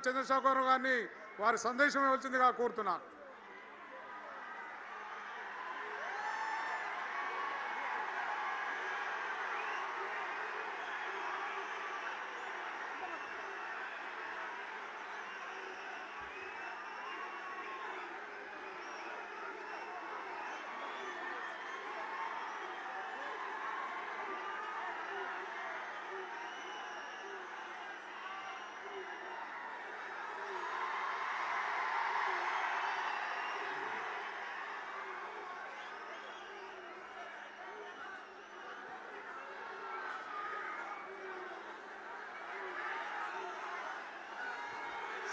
చంద్రశేఖరరావు గారిని వారి సందేశం ఇవ్వాల్సిందిగా కోరుతున్నాను.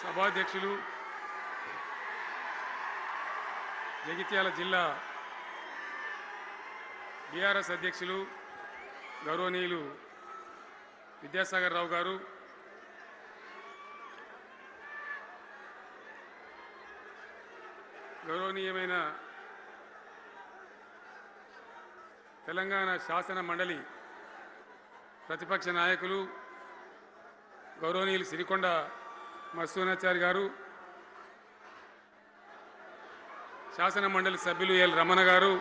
సభాధ్యక్షులు, జగిత్యాల జిల్లా బీఆర్ఎస్ అధ్యక్షులు గౌరవనీయులు విద్యాసాగర్ రావు గారు, గౌరవనీయమైన తెలంగాణ శాసన మండలి ప్రతిపక్ష నాయకులు గౌరవనీయులు సిరికొండ మత్స్యోనాచారి గారు, శాసన మండలి సభ్యులు ఎల్ రమణ గారు,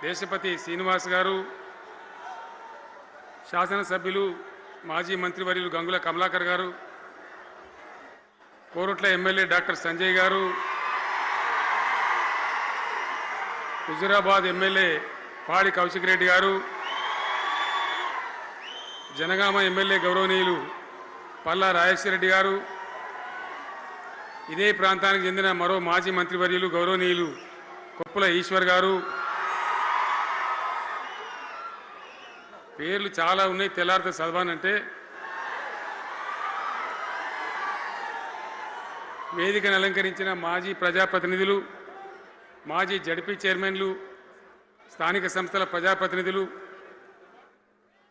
దేశపతి శ్రీనివాస్ గారు, శాసనసభ్యులు మాజీ మంత్రివర్యులు గంగుల కమలాకర్ గారు, కోరుట్ల ఎమ్మెల్యే డాక్టర్ సంజయ్ గారు, హుజురాబాద్ ఎమ్మెల్యే పాడి కౌశిక్ రెడ్డి గారు, జనగామ ఎమ్మెల్యే గౌరవనీయులు పల్లా రాజేశ్వరరెడ్డి గారు, ఇదే ప్రాంతానికి చెందిన మరో మాజీ మంత్రివర్యులు గౌరవనీయులు కొప్పుల ఈశ్వర్ గారు, పేర్లు చాలా ఉన్నాయి, తెల్లారితో చదవానంటే. వేదికను అలంకరించిన మాజీ ప్రజాప్రతినిధులు, మాజీ జడ్పీ చైర్మన్లు, స్థానిక సంస్థల ప్రజాప్రతినిధులు,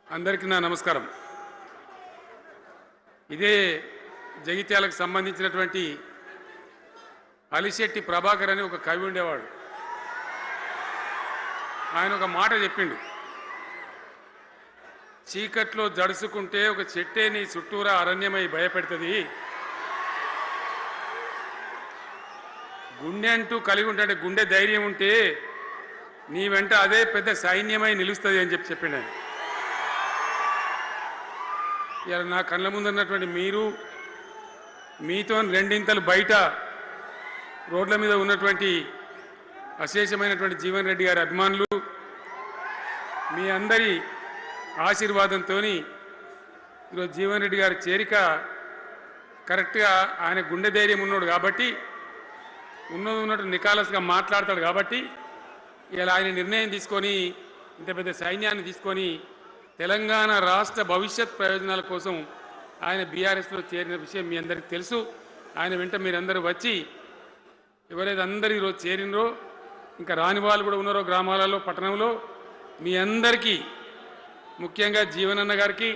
అందరికీ నా నమస్కారం. ఇదే జగిత్యాలకు సంబంధించినటువంటి అలిశెట్టి ప్రభాకర్ అని ఒక కవి ఉండేవాడు. ఆయన ఒక మాట చెప్పిండు, చీకట్లో జడుసుకుంటే ఒక చెట్టే నీ చుట్టూరా అరణ్యమై భయపెడుతుంది, గుండె అంటూ కలిగి ఉంటే గుండె ధైర్యం ఉంటే నీ వెంట అదే పెద్ద సైన్యమై నిలుస్తుంది అని చెప్పిండు ఆయన. ఇలా నా కళ్ళ ముందున్నటువంటి మీరు, మీతో రెండింతలు బయట రోడ్ల మీద ఉన్నటువంటి అశేషమైనటువంటి జీవన్ రెడ్డి గారి అభిమానులు, మీ అందరి ఆశీర్వాదంతో ఈరోజు జీవన్ రెడ్డి గారి చేరిక కరెక్ట్గా ఆయన గుండె ధైర్యం ఉన్నాడు కాబట్టి, ఉన్నట్టు నికాలస్గా మాట్లాడతాడు కాబట్టి ఇలా ఆయన నిర్ణయం తీసుకొని ఇంత పెద్ద సైన్యాన్ని తీసుకొని తెలంగాణ రాష్ట్ర భవిష్యత్ ప్రయోజనాల కోసం ఆయన బీఆర్ఎస్లో చేరిన విషయం మీ అందరికీ తెలుసు. ఆయన వెంట మీరందరూ వచ్చి ఎవరైతే అందరూ ఈరోజు చేరినరో, ఇంకా రాని వాళ్ళు కూడా ఉన్నారో గ్రామాలలో పట్టణంలో, మీ అందరికీ ముఖ్యంగా జీవనన్న గారికి,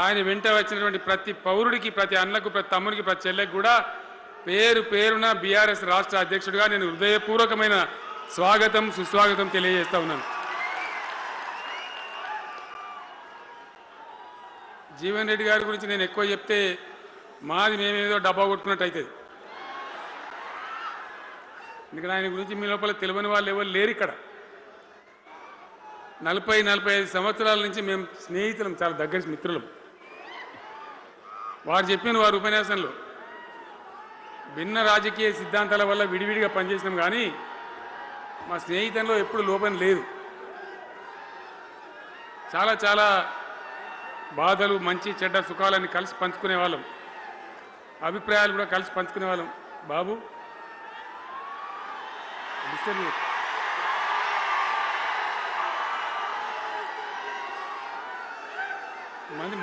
ఆయన వెంట వచ్చినటువంటి ప్రతి పౌరుడికి, ప్రతి అన్నకు, ప్రతి తమ్ముడికి, ప్రతి చెల్లెకి కూడా పేరు పేరున బీఆర్ఎస్ రాష్ట్ర అధ్యక్షుడిగా నేను హృదయపూర్వకమైన స్వాగతం సుస్వాగతం తెలియజేస్తా ఉన్నాను. జీవన్ రెడ్డి గారి గురించి నేను ఎక్కువ చెప్తే మాది మేమేదో డబ్బా కొట్టుకున్నట్టు అవుతుంది. ఎందుకంటే ఆయన గురించి మీ లోపల తెలియని వాళ్ళు ఎవరు లేరు ఇక్కడ. 40-45 సంవత్సరాల నుంచి మేము స్నేహితులం, చాలా దగ్గర మిత్రులం. వారు చెప్పిన వారి ఉపన్యాసంలో భిన్న రాజకీయ సిద్ధాంతాల వల్ల విడివిడిగా పనిచేసినాం, కానీ మా స్నేహితంలో ఎప్పుడు లోపం లేదు. చాలా చాలా బాధలు, మంచి చెడ్డ సుఖాలని కలిసి పంచుకునే వాళ్ళం, అభిప్రాయాలు కూడా కలిసి పంచుకునే వాళ్ళం. బాబు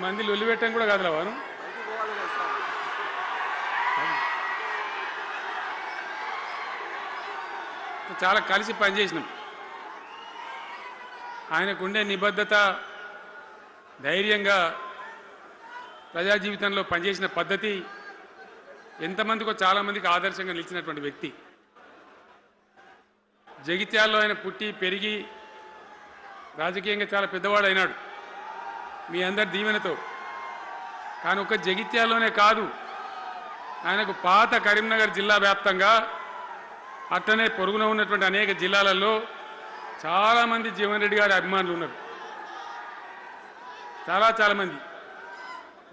మంది లొల్లి పెట్టడం కూడా కాదులా వారు. చాలా కలిసి పనిచేసినాం. ఆయనకుండే నిబద్ధత, ధైర్యంగా ప్రజా జీవితంలో పనిచేసిన పద్ధతి ఎంతమందికో చాలామందికి ఆదర్శంగా నిలిచినటువంటి వ్యక్తి. జగిత్యాల్లో ఆయన పుట్టి పెరిగి రాజకీయంగా చాలా పెద్దవాడు అయినాడు. మీ అందరి దీవెనతో కానీ ఒక జగిత్యాల్లోనే కాదు, ఆయనకు పాత కరీంనగర్ జిల్లా వ్యాప్తంగా అట్లనే పొరుగున ఉన్నటువంటి అనేక జిల్లాలలో చాలామంది జీవన్ రెడ్డి గారి అభిమానులు ఉన్నారు. చాలా మంది.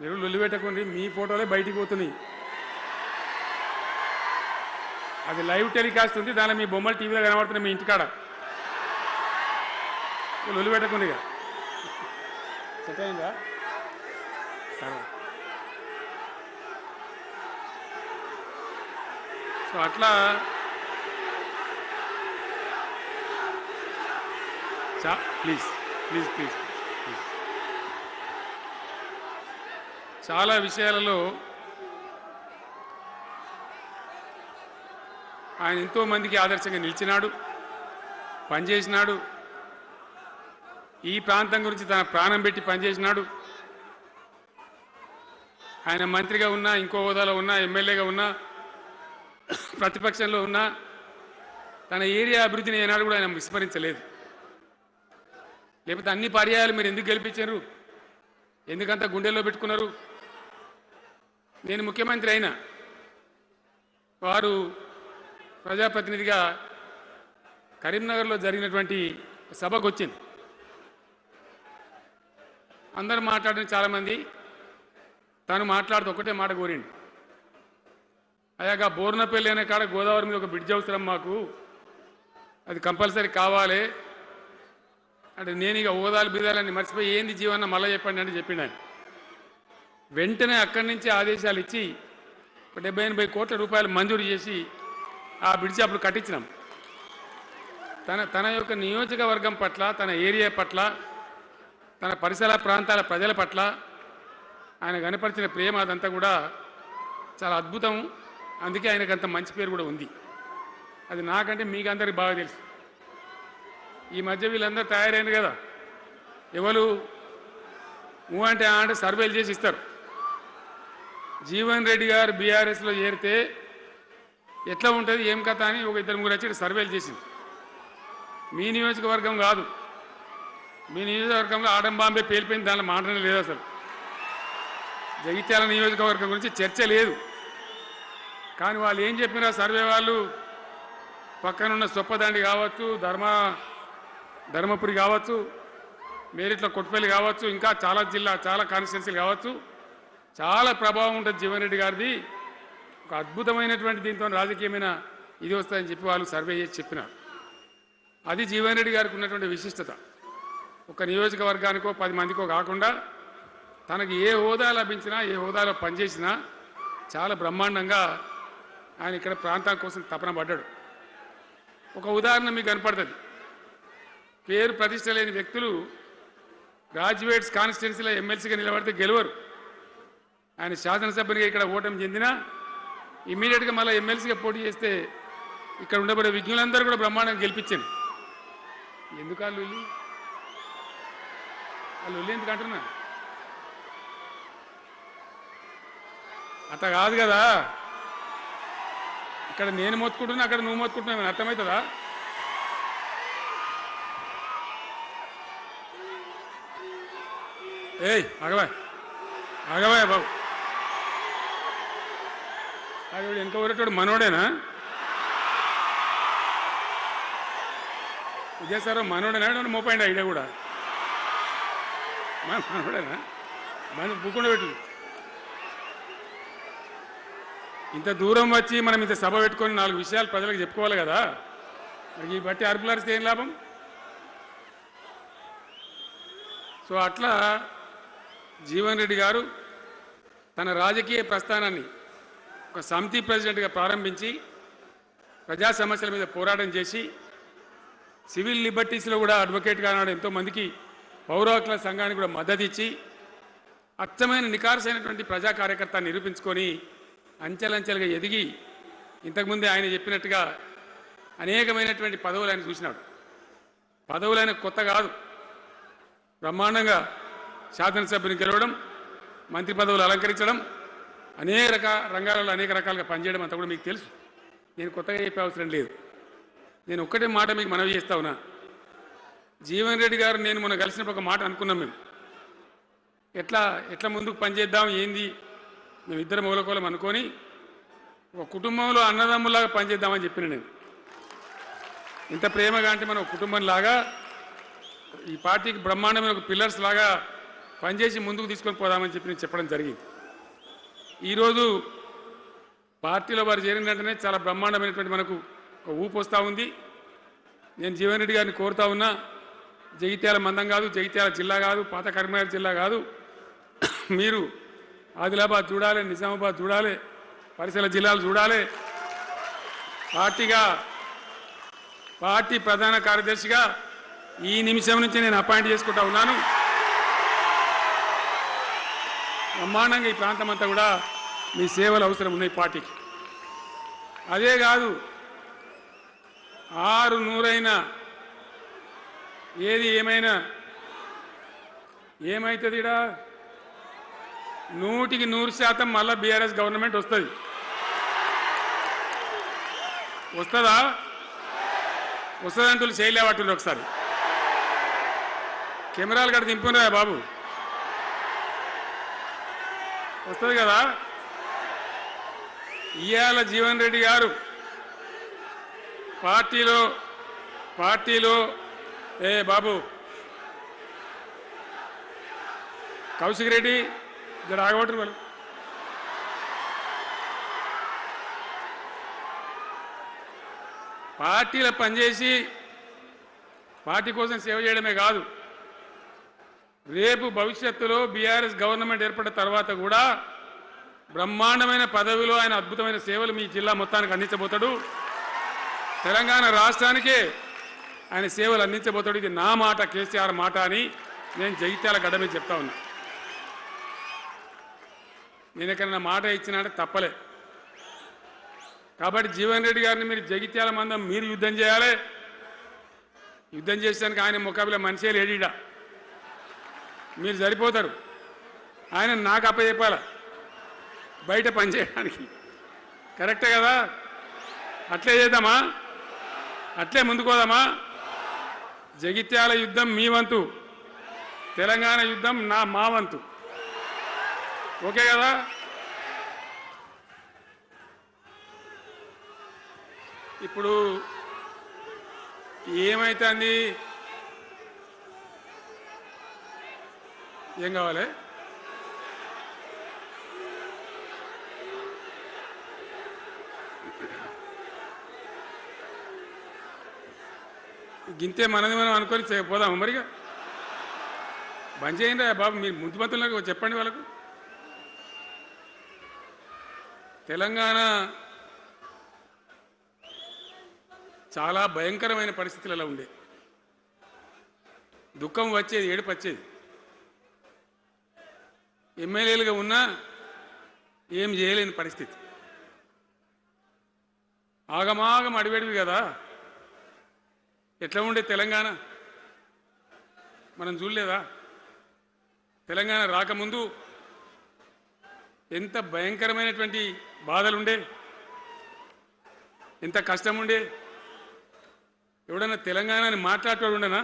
మీరు లొల్లి పెట్టకండి, మీ ఫోటోలే బయటికి పోతున్నాయి. అది లైవ్ టెలికాస్ట్ ఉంది, దానిలో మీ బొమ్మలు టీవీలో కనబడుతున్నాయి మీ ఇంటికాడ. లొల్లి పెట్టకండి ఇక. సెట్ అయిందా? సో అట్లా ప్లీజ్ ప్లీజ్ ప్లీజ్ ప్లీజ్. చాలా విషయాలలో ఆయన ఎంతో మందికి ఆదర్శంగా నిలిచినాడు, పనిచేసినాడు. ఈ ప్రాంతం గురించి తన ప్రాణం పెట్టి పనిచేసినాడు. ఆయన మంత్రిగా ఉన్నా, ఇంకో హోదాలో ఉన్నా, ఎమ్మెల్యేగా ఉన్నా, ప్రతిపక్షంలో ఉన్నా తన ఏరియా అభివృద్ధిని ఏనాడు కూడా ఆయన విస్మరించలేదు. లేకపోతే అన్ని పర్యాయాలు మీరు ఎందుకు గెలిపించారు, ఎందుకంత గుండెల్లో పెట్టుకున్నారు? నేను ముఖ్యమంత్రి అయినా వారు ప్రజాప్రతినిధిగా కరీంనగర్లో జరిగినటువంటి సభకు వచ్చింది. అందరూ మాట్లాడిన చాలామంది, తను మాట్లాడుతూ ఒకటే మాట కోరిండు. అయ్యాక బోర్నపల్లి అనే కాడ గోదావరి మీద ఒక బ్రిడ్జ్ అవసరం మాకు, అది కంపల్సరీ కావాలి అంటే నేను ఇక హోదాలు బిదాలని మర్చిపోయి ఏంది జీవన్న మళ్ళీ చెప్పండి అని చెప్పిండు ఆయన. వెంటనే అక్కడి నుంచి ఆదేశాలు ఇచ్చి 70-80 కోట్ల రూపాయలు మంజూరు చేసి ఆ బ్రిడ్జ్ అప్పుడు కట్టించినాం. తన యొక్క నియోజకవర్గం పట్ల, తన ఏరియా పట్ల, తన పరిసర ప్రాంతాల ప్రజల పట్ల ఆయన కనపరిచిన ప్రేమ అదంతా కూడా చాలా అద్భుతం. అందుకే ఆయనకు అంత మంచి పేరు కూడా ఉంది. అది నాకంటే మీకందరికి బాగా తెలుసు. ఈ మధ్య వీళ్ళందరూ తయారైంది కదా, ఎవరు అంటే సర్వేలు చేసి ఇస్తారు. జీవన్ రెడ్డి గారు బీఆర్ఎస్లో చేరితే ఎట్లా ఉంటుంది ఏం కథ అని ఒక 2-3 వచ్చి సర్వేలు చేసింది. మీ నియోజకవర్గం కాదు, మీ నియోజకవర్గంలో ఆడంబాంబే పేలిపోయింది, దానిలో మాటనే లేదు. అసలు జగిత్యాల నియోజకవర్గం గురించి చర్చ లేదు. కానీ వాళ్ళు ఏం చెప్పినా సర్వే వాళ్ళు పక్కనున్న సొప్పదండి కావచ్చు, ధర్మపురి కావచ్చు, మేరిట్ల కొట్టుపల్లి కావచ్చు, ఇంకా చాలా కాన్స్టిట్యున్సీలు కావచ్చు, చాలా ప్రభావం ఉంటుంది జీవన్ రెడ్డి గారిది. ఒక అద్భుతమైనటువంటి దీంతో రాజకీయమైన ఇది వస్తుందని చెప్పి వాళ్ళు సర్వే చేసి చెప్పినారు. అది జీవన్ రెడ్డి గారికి ఉన్నటువంటి విశిష్టత. ఒక నియోజకవర్గానికో 10 మందికో కాకుండా తనకు ఏ హోదా లభించినా, ఏ హోదాలో పనిచేసినా చాలా బ్రహ్మాండంగా ఆయన ఇక్కడ ప్రాంతం కోసం తపన పడ్డాడు. ఒక ఉదాహరణ మీకు కనపడుతుంది. పేరు ప్రతిష్ట లేని వ్యక్తులు గ్రాడ్యుయేట్స్ కాన్స్టిట్యున్సీలో ఎమ్మెల్సీగా నిలబడితే గెలవరు. ఆయన శాసనసభ్యునిగా ఇక్కడ ఓటమి చెందినా ఇమ్మీడియట్గా మళ్ళీ ఎమ్మెల్సీగా పోటీ చేస్తే ఇక్కడ ఉండబడే విజ్ఞులందరూ కూడా బ్రహ్మాండంగా గెలిపించాను. ఎందుకు వాళ్ళు ఎందుకు అంటున్నా? అట్లా కాదు కదా, ఇక్కడ నేను మొత్తుకుంటున్నా, అక్కడ నువ్వు మొత్తుకుంటున్నావు, అర్థమవుతుందా? ఏయ్ ఆగవాయ్ బాబు, అది వెనక ఊరేటోడు మనోడేనా? విజయసారు మనోడేనా? మోపాయింట్ ఐడియా కూడా మనోడేనా? బుక్కుండా పెట్టు. ఇంత దూరం వచ్చి మనం ఇంత సభ పెట్టుకొని 4 విషయాలు ప్రజలకు చెప్పుకోవాలి కదా. మరి ఈ బట్టి అరుపులారిస్తే ఏం లాభం? సో అట్లా జీవన్ రెడ్డి గారు తన రాజకీయ ప్రస్థానాన్ని ఒక సమితి ప్రెసిడెంట్గా ప్రారంభించి ప్రజా సమస్యల మీద పోరాటం చేసి సివిల్ లిబర్టీస్లో కూడా అడ్వకేట్గా నాడు ఎంతోమందికి పౌర హక్కుల సంఘానికి కూడా మద్దతు ఇచ్చి అచ్చమైన నికార్సైనటువంటి ప్రజా కార్యకర్త నిరూపించుకొని అంచెలంచెలుగా ఎదిగి ఇంతకుముందే ఆయన చెప్పినట్టుగా అనేకమైనటువంటి పదవులు ఆయన చూసినాడు. పదవులు ఆయన కొత్త కాదు. బ్రహ్మాండంగా శాసనసభ్యుని గెలవడం, మంత్రి పదవులు అలంకరించడం, అనేక రంగాలలో అనేక రకాలుగా పనిచేయడం అంతా కూడా మీకు తెలుసు. నేను కొత్తగా చెప్పే అవసరం లేదు. నేను ఒక్కటే మాట మీకు మనవి చేస్తా ఉన్నా. జీవన్ రెడ్డి గారు నేను మొన్న కలిసినప్పుడు ఒక మాట అనుకున్నాం మేము. ఎట్లా ముందుకు పనిచేద్దాం ఏంది మేము ఇద్దరు మూలకోలం అనుకొని ఒక కుటుంబంలో అన్నదమ్ములాగా పనిచేద్దామని చెప్పిన నేను. ఇంత ప్రేమగా అంటే మనం ఒక కుటుంబంలాగా ఈ పార్టీకి బ్రహ్మాండమైన ఒక పిల్లర్స్ లాగా పనిచేసి ముందుకు తీసుకొని పోదామని చెప్పి నేను చెప్పడం జరిగింది. ఈరోజు పార్టీలో వారు చేరిన వెంటనే చాలా బ్రహ్మాండమైనటువంటి మనకు ఒక ఊపు వస్తూ ఉంది. నేను జీవన్ రెడ్డి గారిని కోరుతా ఉన్నా, జగిత్యాల మందం కాదు, జగిత్యాల జిల్లా కాదు, పాత కరీంనగర్ జిల్లా కాదు, మీరు ఆదిలాబాద్ చూడాలి, నిజామాబాద్ చూడాలి, పరిసర జిల్లాలు చూడాలి. పార్టీ ప్రధాన కార్యదర్శిగా ఈ నిమిషం నుంచి నేను అపాయింట్ చేసుకుంటా ఉన్నాను. బ్రహ్మాండంగా ఈ ప్రాంతం అంతా కూడా మీ సేవలు అవసరం ఉన్నాయి పార్టీకి. అదే కాదు, 600 ఏది ఏమైనా ఏమవుతుంది, 100% మళ్ళా బీఆర్ఎస్ గవర్నమెంట్ వస్తుంది. వస్తుందా? వస్తుందంటూ చేయలేవాటి ఒకసారి కెమెరాలు కట్టి దింపుకున్నారా బాబు? వస్తుంది కదా. ఇవాళ జీవన్ రెడ్డి గారు పార్టీలో బాబు కౌశిక్ రెడ్డి జర ఆగబట్టరు వాళ్ళు. పార్టీలో పనిచేసి పార్టీ కోసం సేవ చేయడమే కాదు, రేపు భవిష్యత్తులో బీఆర్ఎస్ గవర్నమెంట్ ఏర్పడిన తర్వాత కూడా బ్రహ్మాండమైన పదవిలో ఆయన అద్భుతమైన సేవలు మీ జిల్లా మొత్తానికి అందించబోతాడు. తెలంగాణ రాష్ట్రానికే ఆయన సేవలు అందించబోతాడు. ఇది నా మాట, కేసీఆర్ మాట అని నేను జగిత్యాల గడ్డ మీద చెప్తా ఉన్నా. నేను ఎక్కడన్నా మాట ఇచ్చినా తప్పలే. కాబట్టి జీవన్ రెడ్డి గారిని మీరు జగిత్యాల మందం మీరు యుద్ధం చేయాలి. యుద్ధం చేసేదానికి ఆయన ముఖాబిలా మనిషే లేడీడా, మీరు సరిపోతారు. ఆయన నాకు అప్పచెప్పాల బయట పనిచేయడానికి. కరెక్టే కదా? అట్లే చేద్దామా? అట్లే ముందుకోదామా? జగిత్యాల యుద్ధం మీ వంతు, తెలంగాణ యుద్ధం మా వంతు. ఓకే కదా? ఇప్పుడు ఏమైతుంది? ఏం కావాలి? గింతే మనది మనం అనుకొని పోదాము. మరిగా బంద్ చేయండి బాబు. మీరు ముందు మంత్రులకు చెప్పండి వాళ్ళకు. తెలంగాణ చాలా భయంకరమైన పరిస్థితులలో ఉండే, దుఃఖం వచ్చేది, ఏడుపు వచ్చేది. ఎమ్మెల్యేలుగా ఉన్నా ఏం చేయలేని పరిస్థితి. ఆగమాగం అడివేడివి కదా. ఎట్లా ఉండే తెలంగాణ మనం చూడలేదా? తెలంగాణ రాకముందు ఎంత భయంకరమైనటువంటి బాధలుండే, ఎంత కష్టం ఉండే. ఎవడన్నా తెలంగాణని మాట్లాడేవాడు ఉండనా?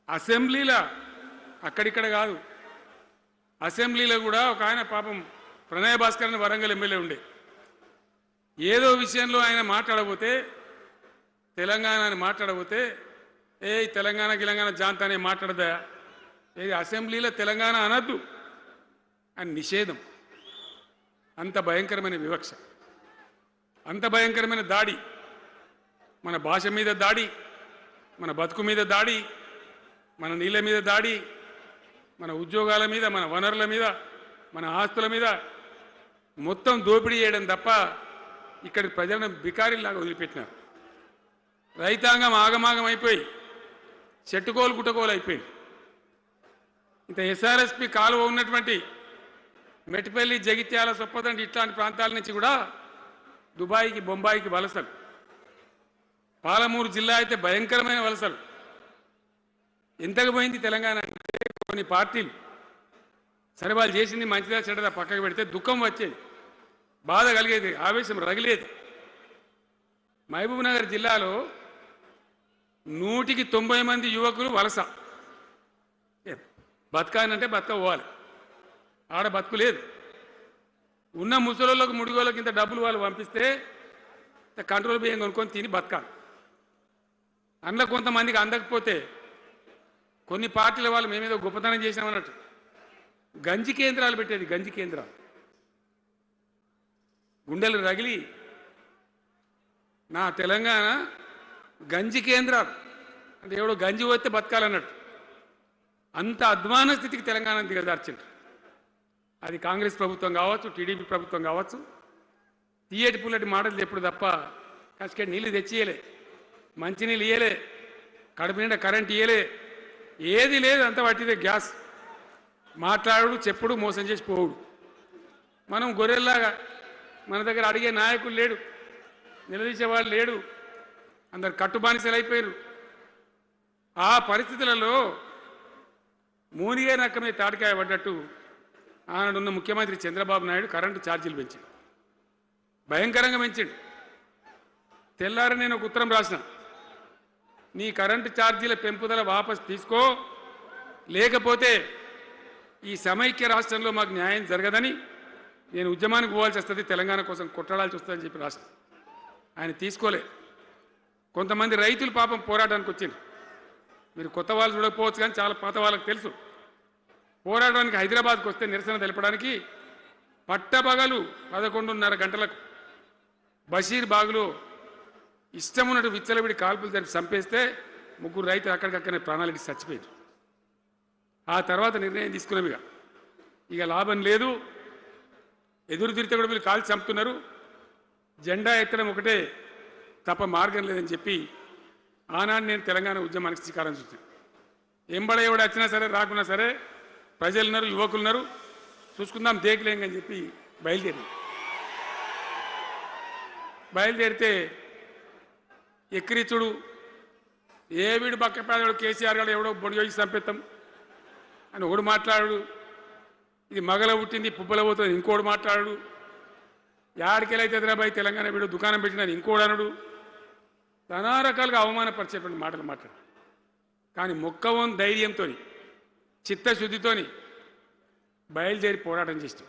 అసెంబ్లీలో, అక్కడిక్కడ కాదు, అసెంబ్లీలో కూడా ఒక ఆయన పాపం ప్రణయ భాస్కర్ అని వరంగల్ ఎమ్మెల్యే ఉండే, ఏదో విషయంలో ఆయన మాట్లాడబోతే, తెలంగాణని మాట్లాడబోతే, తెలంగాణ గిలంగాణ జాంతానే మాట్లాడదా, ఏది అసెంబ్లీలో తెలంగాణ అనద్దు అని నిషేధం. అంత భయంకరమైన వివక్ష, అంత భయంకరమైన దాడి. మన భాష మీద దాడి, మన బతుకు మీద దాడి, మన నీళ్ళ మీద దాడి, మన ఉద్యోగాల మీద, మన వనరుల మీద, మన ఆస్తుల మీద మొత్తం దోపిడీ చేయడం తప్ప ఇక్కడి ప్రజలను బికారీలాగా వదిలిపెట్టినారు. రైతాంగం ఆగమాగం అయిపోయి చెట్టుకోలు గుట్టకోలు అయిపోయింది. ఇంత ఎస్ఆర్ఎస్పి కాలువ ఉన్నటువంటి మెట్టిపల్లి, జగిత్యాల, సొప్పదండి ఇట్లాంటి ప్రాంతాల నుంచి కూడా దుబాయ్కి, బొంబాయికి వలసలు. పాలమూరు జిల్లా అయితే భయంకరమైన వలసలు. ఎంతకు పోయింది తెలంగాణ అంటే కొన్ని పార్టీలు సరే వాళ్ళు చేసింది మంచిదా చెడ్డదా పక్కకు పెడితే దుఃఖం వచ్చేది, బాధ కలిగేది, ఆవేశం రగిలేది. మహబూబ్ నగర్ జిల్లాలో 190 మంది యువకులు వలస. బతకానంటే బతకపోవాలి, ఆడ బతుకు లేదు. ఉన్న ముసలోళ్ళకు ముడిగోళ్ళకి ఇంత డబ్బులు వాళ్ళు పంపిస్తే కంట్రోల్ బియ్యం కొనుక్కొని తిని బతకాలి. అందులో కొంతమందికి అందకపోతే కొన్ని పార్టీల వాళ్ళు మేమేదో గొప్పతనం చేసినామన్నట్టు గంజి కేంద్రాలు పెట్టేది. గంజి కేంద్రాలు గుండెలు రగిలి నా తెలంగాణ గంజి కేంద్రాలు అంటే ఎవడో గంజి పోతే బతకాలన్నట్టు అంత అధ్వాన స్థితికి తెలంగాణ దిగజార్చింది. అది కాంగ్రెస్ ప్రభుత్వం కావచ్చు, టీడీపీ ప్రభుత్వం కావచ్చు. తీయటి పుల్లటి మాటలు ఎప్పుడు తప్ప కసుకెట్ నీళ్ళు తెచ్చియలే, మంచినీళ్ళు ఇయ్యలే, కడుపు నిండా కరెంట్ ఇయ్యలే, ఏది లేదు. అంత పట్టిదే గ్యాస్. మాట్లాడు, చెప్పుడు, మోసం చేసి పోవుడు. మనం గొర్రెల్లాగా మన దగ్గర అడిగే నాయకులు లేడు, నిలదీసేవాళ్ళు లేడు, అందరు కట్టుబానిసలు అయిపోయారు. ఆ పరిస్థితులలో మూనిగే నక్కమే తాటికాయ పడ్డట్టు ఆనాడున్న ముఖ్యమంత్రి చంద్రబాబు నాయుడు కరెంటు ఛార్జీలు పెంచాడు, భయంకరంగా పెంచాడు. తెల్లారి నేను ఒక ఉత్తరం రాసిన, నీ కరెంటు ఛార్జీల పెంపుదల వాపసు తీసుకో, లేకపోతే ఈ సమైక్య రాష్ట్రంలో మాకు న్యాయం జరగదని నేను ఉద్యమానికి పోవాల్సి వస్తుంది, తెలంగాణ కోసం కొట్లాడాల్సి వస్తుందని చెప్పి రాసిన. ఆయన తీసుకోలే. కొంతమంది రైతులు పాపం పోరాటానికి వచ్చింది. మీరు కొత్త వాళ్ళు చూడకపోవచ్చు కానీ చాలా పాత వాళ్ళకి తెలుసు. పోరాటానికి హైదరాబాద్కి వస్తే నిరసన తెలపడానికి పట్టపగలు 11:30 గంటలకు బషీర్ బాగులో ఇష్టం ఉన్నట్టు విచ్చలవిడి కాల్పులు జరిపి చంపేస్తే 3 రైతులు అక్కడికక్కడనే ప్రాణాలకి చచ్చిపోయారు. ఆ తర్వాత నిర్ణయం తీసుకున్నవిగా ఇక లాభం లేదు, ఎదురు తిరిగితే కూడా వీళ్ళు కాల్చి చంపుతున్నారు, జెండా ఎత్తడం ఒకటే తప్ప మార్గం లేదని చెప్పి ఆనాడు నేను తెలంగాణ ఉద్యమానికి శ్రీకారం చుట్టాను. ఎంబడ ఎవడు వచ్చినా సరే రాకున్నా సరే ప్రజలున్నారు, యువకులున్నారు, చూసుకుందాం దేకలేం అని చెప్పి బయలుదేరితే ఎక్కిరిచుడు ఏ వీడు పక్క పేదవాడు కేసీఆర్ గారు ఎవడో బొడి చేసి చంపేస్తాం అని ఒకడు మాట్లాడు, ఇది మగల పుట్టింది పుబ్బల పోతుంది ఇంకోడు మాట్లాడు, యాడికెళ్ళైతే హైదరాబాద్ తెలంగాణ వీడు దుకాణం పెట్టినని ఇంకోడు అనడు, నానా రకాలుగా అవమానపరిచేటువంటి మాటలు మాట్లాడు. కానీ మొక్కవం ధైర్యంతో చిత్తశుద్ధితో బయలుదేరి పోరాటం చేస్తాం.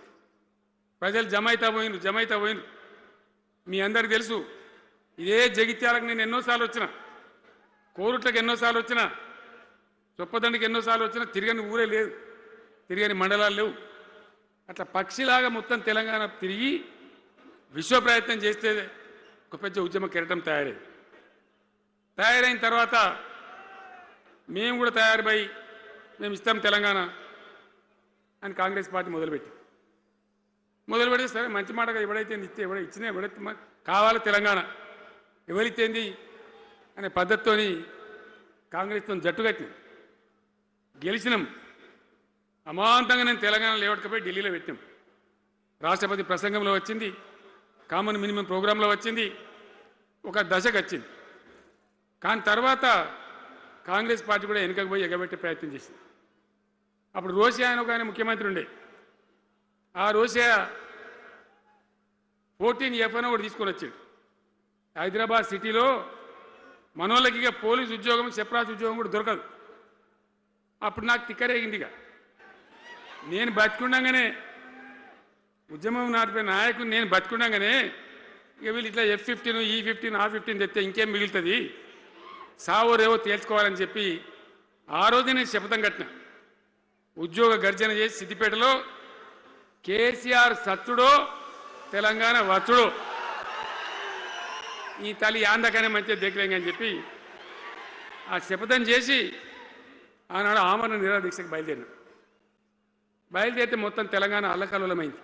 ప్రజలు జమైతా పోయిను. మీ అందరికి తెలుసు, ఇదే జగిత్యాలకు నేను ఎన్నోసార్లు వచ్చిన, కోరుట్లకు ఎన్నోసార్లు వచ్చిన, చొప్పదండికి ఎన్నోసార్లు వచ్చినా తిరగని ఊరే లేదు, తిరగని మండలాలు లేవు. అట్లా పక్షిలాగా మొత్తం తెలంగాణ తిరిగి విశ్వ ప్రయత్నం చేస్తే ఒక పెద్ద ఉద్యమ కెరటం తయారైన తర్వాత మేము కూడా తయారుపై మేము ఇస్తాం తెలంగాణ అని కాంగ్రెస్ పార్టీ మొదలుపెడితే సరే మంచి మాటగా ఎవడైతే ఇస్తే ఎవడైతే కావాలి తెలంగాణ ఎవరితేంది అనే పద్ధతితోని కాంగ్రెస్తో జట్టు కట్టినాం, గెలిచినాం. అమాంతంగా నేను తెలంగాణ లేవట్టుకపోయి ఢిల్లీలో పెట్టాం. రాష్ట్రపతి ప్రసంగంలో వచ్చింది, కామన్ మినిమం ప్రోగ్రాంలో వచ్చింది, ఒక దశకు వచ్చింది. కానీ తర్వాత కాంగ్రెస్ పార్టీ కూడా వెనుకకు పోయి ఎగబెట్టే ప్రయత్నం చేసింది. అప్పుడు రోషియా అని ఒక ఆయన ముఖ్యమంత్రి ఉండే, ఆ రోషియా 14F అని ఒకటి తీసుకొని వచ్చాడు. హైదరాబాద్ సిటీలో మనోళ్ళకి ఇక పోలీసు ఉద్యోగం, సెప్రాస్ ఉద్యోగం కూడా దొరకదు. అప్పుడు నాకు తిక్కరేగిందిగా, నేను బతికుండగానే ఉద్యమం నాటిపోయిన నాయకుడు నేను బతికుండగానే ఇక వీళ్ళు ఇట్లా F-15 E-15 R-15 తెస్తే ఇంకేం మిగులుతుంది, సావో రేవో తేల్చుకోవాలని చెప్పి ఆ రోజు నేను శపథం కట్టిన. ఉద్యోగ గర్జన చేసి సిద్దిపేటలో కేసీఆర్ సచ్చుడో తెలంగాణ వచ్చుడో, ఈ తల్లి ఆందకనే మంచిగా దేకలేంగా అని చెప్పి ఆ శపథం చేసి ఆనాడు ఆమరణ నిరాహార దీక్షకు బయలుదేరితే మొత్తం తెలంగాణ అల్లకల్లోలమైంది.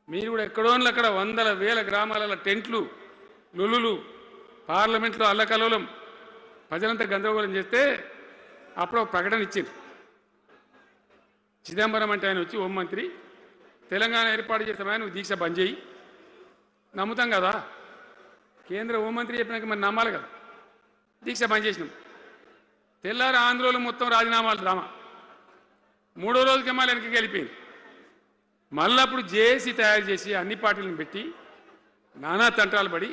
మీరు కూడా ఎక్కడోళ్ళు అక్కడ 100,000 గ్రామాల టెంట్లు, లులులు, పార్లమెంట్లో అల్లకల్లోలం, ప్రజలంతా గందరగోళం చేస్తే అప్పుడు ఒక ప్రకటన ఇచ్చింది. చిదంబరం అంటే ఆయన వచ్చి హోంమంత్రి, తెలంగాణ ఏర్పాటు చేస్తామని నువ్వు దీక్ష బంద్ చేయి. నమ్ముతాం కదా, కేంద్ర హోంమంత్రి చెప్పినాక మరి నమ్మాలి కదా. దీక్ష బంద్ చేసినాం. తెల్లారి ఆంధ్రోలు మొత్తం రాజీనామాలు డ్రామా. 3వ రోజుకి మళ్ళీ వెనక్కి వెళ్ళిపోయింది. మళ్ళీ అప్పుడు జేఏసీ తయారు చేసి అన్ని పార్టీలను పెట్టి నానా తంటాలు పడి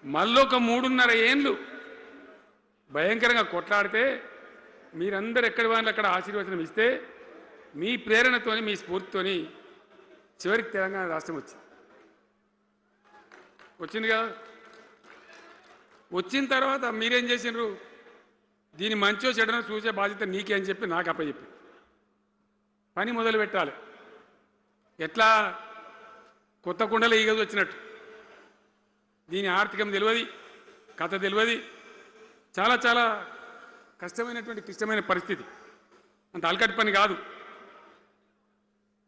మళ్ళొక 3.5 ఏళ్ళు భయంకరంగా కొట్లాడితే మీరందరూ ఎక్కడి వాళ్ళు అక్కడ ఆశీర్వచనం ఇస్తే మీ ప్రేరణతోని మీ స్ఫూర్తితోని చివరికి తెలంగాణ రాష్ట్రం వచ్చింది కదా. వచ్చిన తర్వాత మీరేం చేసినారు? దీని మంచో చెడనో చూసే బాధ్యత నీకే అని చెప్పి నాకు అప్పచెప్పి పని మొదలు పెట్టాలి. ఎట్లా కొత్త కుండలో ఈగదు వచ్చినట్టు. దీని ఆర్థికం తెలియదు, కథ తెలియదు. చాలా చాలా కష్టమైనటువంటి క్లిష్టమైన పరిస్థితి. అంత అలకటి పని కాదు.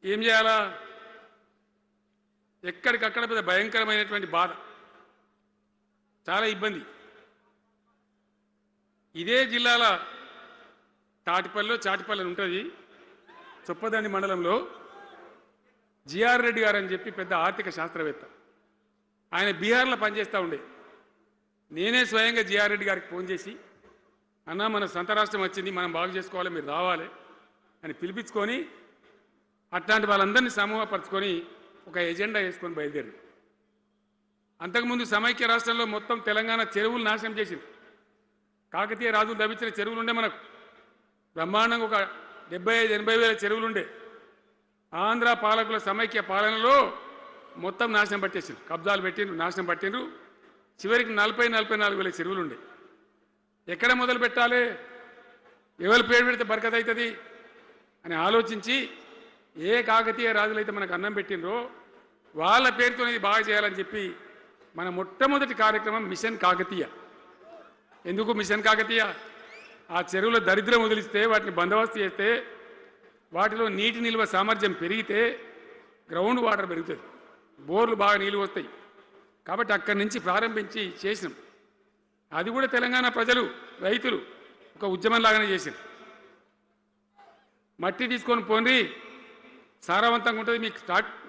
ఏం చేయాలా? ఎక్కడికక్కడ పెద్ద భయంకరమైనటువంటి బాధ, చాలా ఇబ్బంది. ఇదే జిల్లాల చాటిపల్లి ఉంటుంది, చొప్పదండి మండలంలో జిఆర్ రెడ్డి గారు అని చెప్పి పెద్ద ఆర్థిక శాస్త్రవేత్త. ఆయన బీహార్లో పనిచేస్తూ ఉండే. నేనే స్వయంగా జిఆర్ రెడ్డి గారికి ఫోన్ చేసి, అన్నా మన సొంత రాష్ట్రం వచ్చింది, మనం బాగు చేసుకోవాలి, మీరు రావాలి అని పిలిపించుకొని అట్లాంటి వాళ్ళందరినీ సమూహపరచుకొని ఒక ఎజెండా వేసుకొని బయలుదేరి. అంతకుముందు సమైక్య రాష్ట్రంలో మొత్తం తెలంగాణ చెరువులు నాశనం చేసింది. కాకతీయ రాజులు తవ్వించిన చెరువులు ఉండే మనకు బ్రహ్మాండంగా ఒక 75-80 వేల చెరువులు ఉండే. ఆంధ్ర పాలకుల సమైక్య పాలనలో మొత్తం నాశనం పట్టేసిండ్రు, కబ్జాలు పెట్టిండ్రు, నాశనం పట్టిండ్రు. చివరికి 40-44 వేల చెరువులు ఉండే. ఎక్కడ మొదలు పెట్టాలి, ఎవరి పేరు పెడితే బరకత అవుతుంది అని ఆలోచించి ఏ కాకతీయ రాజులైతే మనకు అన్నం పెట్టిండ్రో వాళ్ళ పేరుతో ఇది బాగా చేయాలని చెప్పి మన మొట్టమొదటి కార్యక్రమం మిషన్ కాకతీయ. ఎందుకు మిషన్ కాకతీయ? ఆ చెరువుల దరిద్రం వదిలిస్తే, వాటిని బందోబస్తు చేస్తే, వాటిలో నీటి నిల్వ సామర్థ్యం పెరిగితే గ్రౌండ్ వాటర్ పెరుగుతుంది, బోర్లు బాగా నీళ్ళు వస్తాయి. కాబట్టి అక్కడి నుంచి ప్రారంభించి చేసినాం. అది కూడా తెలంగాణ ప్రజలు, రైతులు ఒక ఉద్యమంలాగానే చేసినారు. మట్టి తీసుకొని పోండి, సారవంతంగా ఉంటుంది,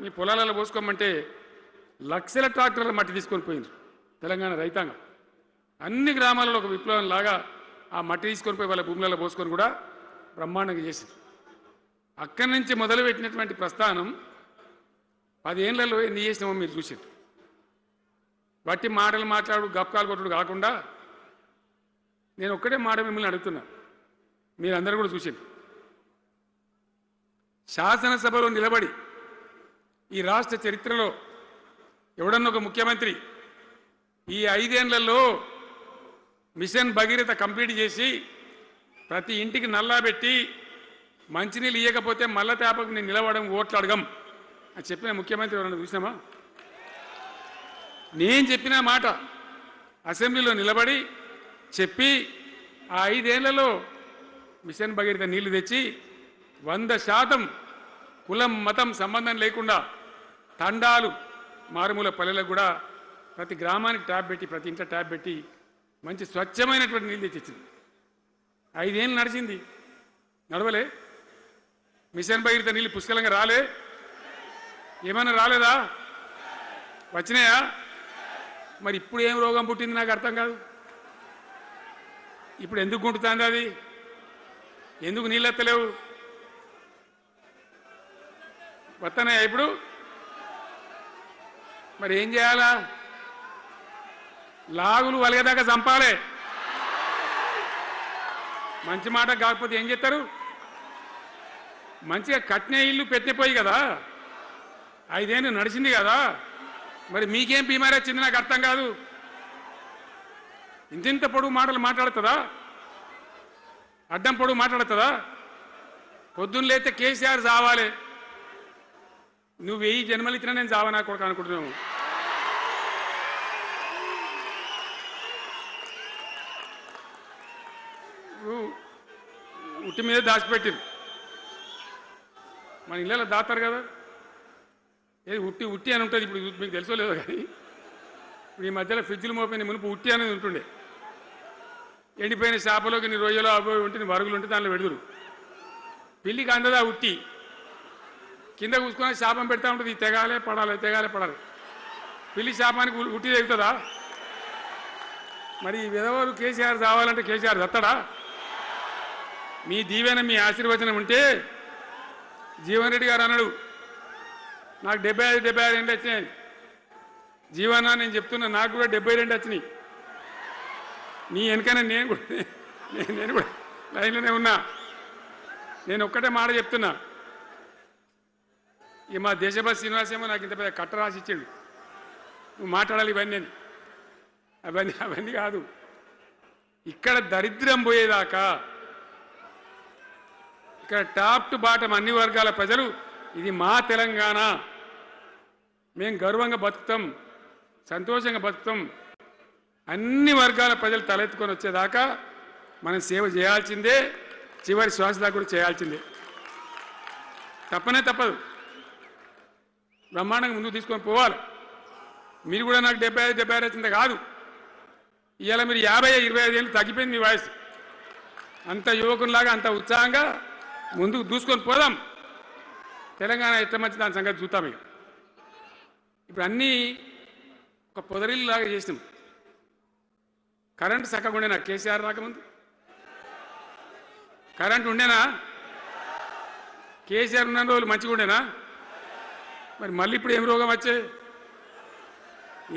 మీ పొలాలలో పోసుకోమంటే లక్షల ట్రాక్టర్ల మట్టి తీసుకొని పోయింది తెలంగాణ రైతాంగం. అన్ని గ్రామాలలో ఒక విప్లవం లాగా ఆ మట్టి తీసుకొని పోయి వాళ్ళ భూములలో పోసుకొని కూడా బ్రహ్మాండంగా చేసింది. అక్కడి నుంచి మొదలుపెట్టినటువంటి ప్రస్థానం 10 ఏళ్లలో ఎన్ని చేసినామో మీరు చూసారు. బట్టి మాటలు మాట్లాడు, గప్కాలు కొట్టుడు కాకుండా నేను ఒక్కటే మాట మిమ్మల్ని అడుగుతున్నా, మీరందరూ కూడా చూసారు. శాసనసభలో నిలబడి ఈ రాష్ట్ర చరిత్రలో ఎవడన్నా ఒక ముఖ్యమంత్రి ఈ 5 ఏళ్లలో మిషన్ భగీరథ కంప్లీట్ చేసి ప్రతి ఇంటికి నల్లా పెట్టి మంచినీళ్ళు ఇవ్వకపోతే మల్ల తేపకు నేను నిలవడం, ఓట్లు అడగం అని చెప్పిన ముఖ్యమంత్రి ఎవరన్నా చూసినామా? నేను చెప్పిన మాట అసెంబ్లీలో నిలబడి చెప్పి ఆ 5 ఏళ్లలో మిషన్ భగీరథ నీళ్లు తెచ్చి 100% కులం మతం సంబంధం లేకుండా తండాలు మారుమూల పల్లెలకు కూడా ప్రతి గ్రామానికి ట్యాప్ పెట్టి, ప్రతి ఇంట్లో ట్యాప్ పెట్టి మంచి స్వచ్ఛమైనటువంటి నీళ్ళు తెచ్చిచ్చింది. 5 ఏళ్ళు నడిచింది, నడవలే. మిషన్ భగీరథ నీళ్ళు పుష్కలంగా రాలే? ఏమన్నా రాలేదా? వచ్చినాయా? మరి ఇప్పుడు ఏం రోగం పుట్టింది నాకు అర్థం కాదు. ఇప్పుడు ఎందుకు గుంటుతుంది అది? ఎందుకు నీళ్ళు ఎత్తలేవు? వస్తున్నాయా ఇప్పుడు? మరి ఏం చేయాలా? లాగులు వలగదాకా చంపాలే. మంచి మాట కాకపోతే ఏం చేస్తారు? మంచిగా కట్నే ఇల్లు పెట్టిపోయి కదా, 5 ఏళ్ళు నడిచింది కదా, మరి మీకేం బీమారీ వచ్చింది నాకు అర్థం కాదు. ఇంతింత పొడుగు మాటలు మాట్లాడుతుందా? అడ్డం పొడుగు మాట్లాడుతుందా? పొద్దున్న లేస్తే కేసీఆర్ చావాలి, నువ్వు 1000 జన్మలు ఇచ్చినా నేను చావనా కొడుకు అనుకుంటున్నావు. ఉట్టి మీద దాచిపెట్టిరు, మన ఇళ్ళలో దాతారు కదా. ఏది ఉట్టి ఉట్టి అని ఉంటుంది. ఇప్పుడు మీకు తెలుసో లేదో కానీ ఇప్పుడు ఈ మధ్యలో ఫ్రిడ్జ్లు మోపోయిన మునుపు ఉట్టి అనేది ఉంటుండే. ఎండిపోయిన చేపలోకి నీ రొయ్యలో అవి ఉంటే వరుగులు ఉంటే దానిలో పెడుదురు. పిల్లికి అందదా ఉట్టి, కింద కూసుకొని శాపం పెడతా ఉంటుంది, తెగాలే పడాలి, తెగాలే పడాలి. పిల్లి శాపానికి ఉట్టి తెగుతుందా? మరి విధవాళ్ళు కేసీఆర్ చావాలంటే కేసీఆర్ చస్తాడా? మీ దీవెన, మీ ఆశీర్వచనం ఉంటే జీవన్ రెడ్డి గారు అన్నాడు, నాకు 75 ఏళ్ళు వచ్చినాయి. జీవన నేను చెప్తున్నా, నాకు కూడా 72 వచ్చినాయి. నీ వెనకనే నేను కూడా లైన్లోనే ఉన్నా. నేను ఒక్కటే మాట చెప్తున్నా. ఈ మా దేశభక్తి శ్రీనివాస్ ఏమో నాకు ఇంత పెద్ద కట్ట రాసి ఇచ్చిండు, నువ్వు మాట్లాడాలి ఇవన్నీ అని. అవన్నీ కాదు. ఇక్కడ దరిద్రం పోయేదాకా, ఇక్కడ టాప్ టు బాటం అన్ని వర్గాల ప్రజలు ఇది మా తెలంగాణ, మేము గర్వంగా బతుకుతాం, సంతోషంగా బతుకుతాం, అన్ని వర్గాల ప్రజలు తలెత్తుకొని వచ్చేదాకా మనం సేవ చేయాల్సిందే, చివరి శ్వాస దాకా కూడా చేయాల్సిందే. తప్పనే తప్పదు. బ్రహ్మాండంగా ముందుకు తీసుకొని పోవాలి. మీరు కూడా నాకు 75-76 వచ్చింది కాదు. ఇవాళ మీరు 50-25 ఏళ్ళు తగ్గిపోయింది మీ వయసు. అంత యువకునిలాగా అంత ఉత్సాహంగా ముందుకు దూసుకొని పోదాం. తెలంగాణ ఎట్లా మంచి దాని సంగతి చూద్దాం. ఇప్పుడు అన్నీ ఒక పొదరిల్లాగా చేసినాం. కరెంటు చక్కగా ఉండేనా కేసీఆర్ రాకముందు? కరెంటు ఉండేనా? కేసీఆర్ ఉన్న రోజులు మంచిగా ఉండేనా? మరి మళ్ళీ ఇప్పుడు ఏం రోగం వచ్చే,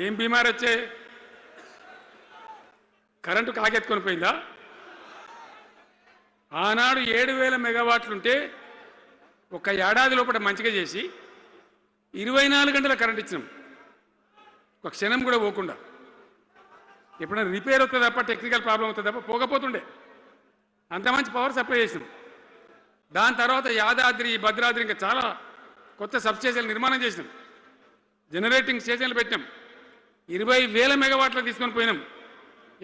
ఏం బీమారు వచ్చే? కరెంటు కాకెత్తుకొని పోయిందా? ఆనాడు 7,000 మెగావాట్లుంటే ఒక ఏడాది లోపల మంచిగా చేసి 24 గంటల కరెంట్ ఇచ్చినాం, ఒక క్షణం కూడా పోకుండా. ఎప్పుడైనా రిపేర్ అవుతుంది తప్ప, టెక్నికల్ ప్రాబ్లం అవుతుంది తప్ప పోకపోతుండే. అంత మంచి పవర్ సప్లై చేసినాం. దాని తర్వాత యాదాద్రి, భద్రాద్రి ఇంకా చాలా కొత్త సబ్స్టేషన్లు నిర్మాణం చేసినాం, జనరేటింగ్ స్టేషన్లు పెట్టినాం, 20,000 మెగావాట్లకు తీసుకొని పోయినాం.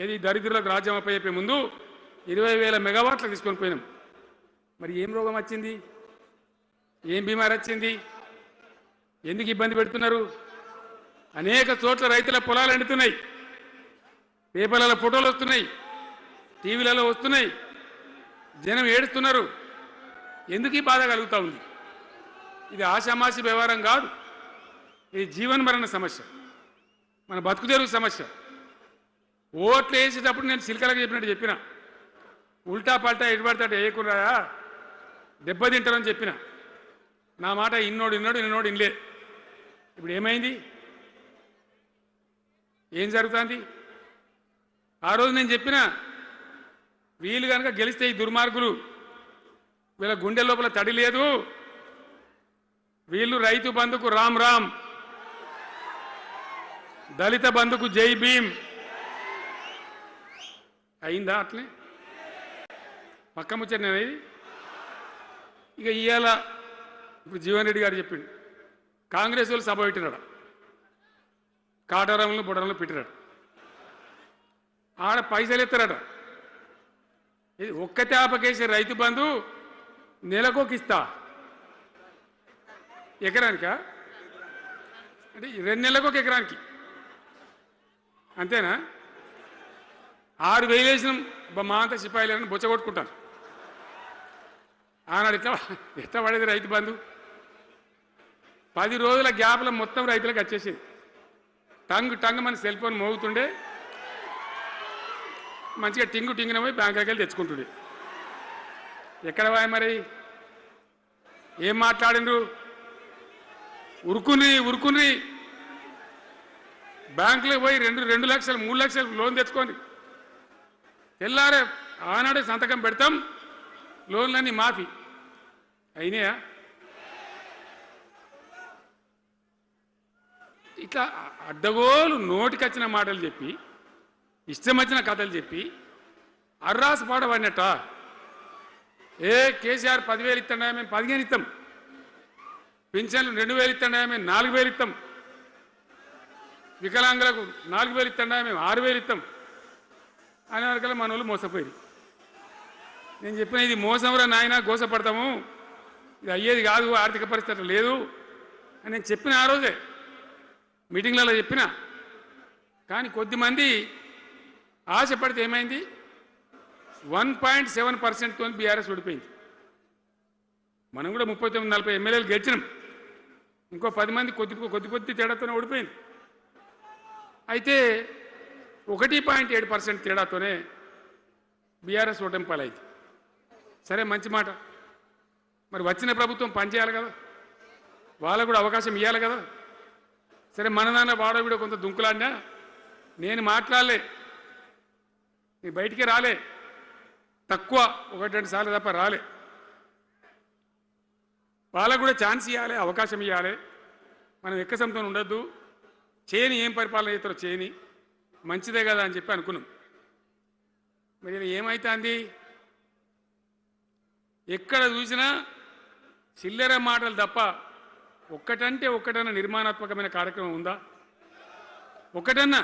ఏది దరిద్రులకు రాజ్యం అప్పయ్యే ముందు 20,000 మెగావాట్లకు తీసుకొని పోయినాం. మరి ఏం రోగం వచ్చింది, ఏం బీమారి వచ్చింది, ఎందుకు ఇబ్బంది పెడుతున్నారు? అనేక చోట్ల రైతుల పొలాలు ఎండుతున్నాయి, పేపర్లలో ఫోటోలు వస్తున్నాయి, టీవీలలో వస్తున్నాయి, జనం ఏడుస్తున్నారు. ఎందుకు ఈ బాధ కలుగుతూ ఉంది? ఇది ఆషామాషి వ్యవహారం కాదు, ఇది జీవన్మరణ సమస్య, మన బతుకు తెరుగు సమస్య. ఓట్లు వేసేటప్పుడు నేను సిల్కలకు చెప్పినట్టు చెప్పిన, ఉల్టా పల్టా ఎటుపడతా వేయకుండా దెబ్బతింటారని చెప్పిన. నా మాట ఇన్నోడు ఇనలే. ఇప్పుడు ఏమైంది? ఏం జరుగుతుంది? ఆ రోజు నేను చెప్పిన, వీళ్ళు కనుక గెలిస్తే ఈ దుర్మార్గులు, వీళ్ళ గుండె లోపల తడి లేదు, వీళ్ళు రైతు బంధుకు రామ్ రామ్, దళిత బంధుకు జై భీమ్. అయిందా? అట్లే పక్క ముచ్చట ఇది. ఇక ఇవాళ ఇప్పుడు జీవన్ రెడ్డి గారు చెప్పిండు, కాంగ్రెస్ వాళ్ళు సభ పెట్టినాడు, కాటారంలో బుడరంలో పెట్టినాడు. ఆడ పైసలు ఎత్తారట. ఇది ఒక్క తేపకేసే రైతు బంధు నెలకొక ఇస్తా, ఎకరానికా? అంటే 2 నెలలకు ఒక ఎకరానికి అంతేనా? 6,000 వేసినాం. మా అంతా సిపాయిలని బొచ్చ కొట్టుకుంటాను. ఆనాడు ఎట్లా పడేది రైతు బంధు? 10 రోజుల గ్యాప్లో మొత్తం రైతులకు వచ్చేసింది. టంగ్ మన సెల్ ఫోన్ మోగుతుండే, మంచిగా టింగున పోయి బ్యాంకులకి వెళ్ళి తెచ్చుకుంటుండే. ఎక్కడ పోయి మరి? ఏం మాట్లాడిండ్రు? ఉరుకుని బ్యాంకులకు పోయి 2 లక్షలు 3 లక్షలు లోన్ తెచ్చుకోండి. తెల్లారే ఆనాడే సంతకం పెడతాం, లోన్లన్నీ మాఫీ అయినాయా? ఇట్లా అడ్డగోలు నోటికొచ్చిన మాటలు చెప్పి, ఇష్టం వచ్చిన కథలు చెప్పి అర్రాసు పాడబడినట్ట. కేసీఆర్ 10,000 ఇస్తాడా, మేము 15 ఇస్తాం. పింఛన్లు 2,000 ఇస్తాడా, మేము 4,000 ఇస్తాం. వికలాంగులకు 4,000 ఇస్తాడా, మేము 6,000 ఇస్తాం అనే వరకల్లా మన వాళ్ళు మోసపోయింది. నేను చెప్పిన, ఇది మోసంరా నాయన, గోసపడతాము, ఇది అయ్యేది కాదు, ఆర్థిక పరిస్థితి లేదు అని నేను చెప్పిన. ఆ రోజే మీటింగ్లలో చెప్పిన. కానీ కొద్దిమంది ఆశపడితే ఏమైంది? 1.7%తో బీఆర్ఎస్ ఓడిపోయింది. మనం కూడా 39-40 ఎమ్మెల్యేలు గెలిచినాం. ఇంకో 10 మంది కొద్ది తేడాతోనే ఓడిపోయింది. అయితే 1.7% తేడాతోనే బీఆర్ఎస్ ఓటమి పాలైంది. సరే, మంచి మాట. మరి వచ్చిన ప్రభుత్వం పనిచేయాలి కదా, వాళ్ళకు కూడా అవకాశం ఇవ్వాలి కదా. సరే, మన నాన్న వాడో వీడో కొంత దుంకులాడినా నేను మాట్లాడలే, నీ బయటికి రాలే. తక్కువ 1-2 సార్లు తప్ప రాలే. వాళ్ళకు కూడా ఛాన్స్ ఇవ్వాలి, అవకాశం ఇవ్వాలి. మనం ఎక్కసంతో ఉండొద్దు. చేయని ఏం పరిపాలన చేస్తారో చేయని, మంచిదే కదా అని చెప్పి అనుకున్నాం. మరి ఏమైతుంది? ఎక్కడ చూసినా చిల్లర మాటలు తప్ప ఒక్కటంటే ఒక్కటన్నా నిర్మాణాత్మకమైన కార్యక్రమం ఉందా? ఒక్కటన్నా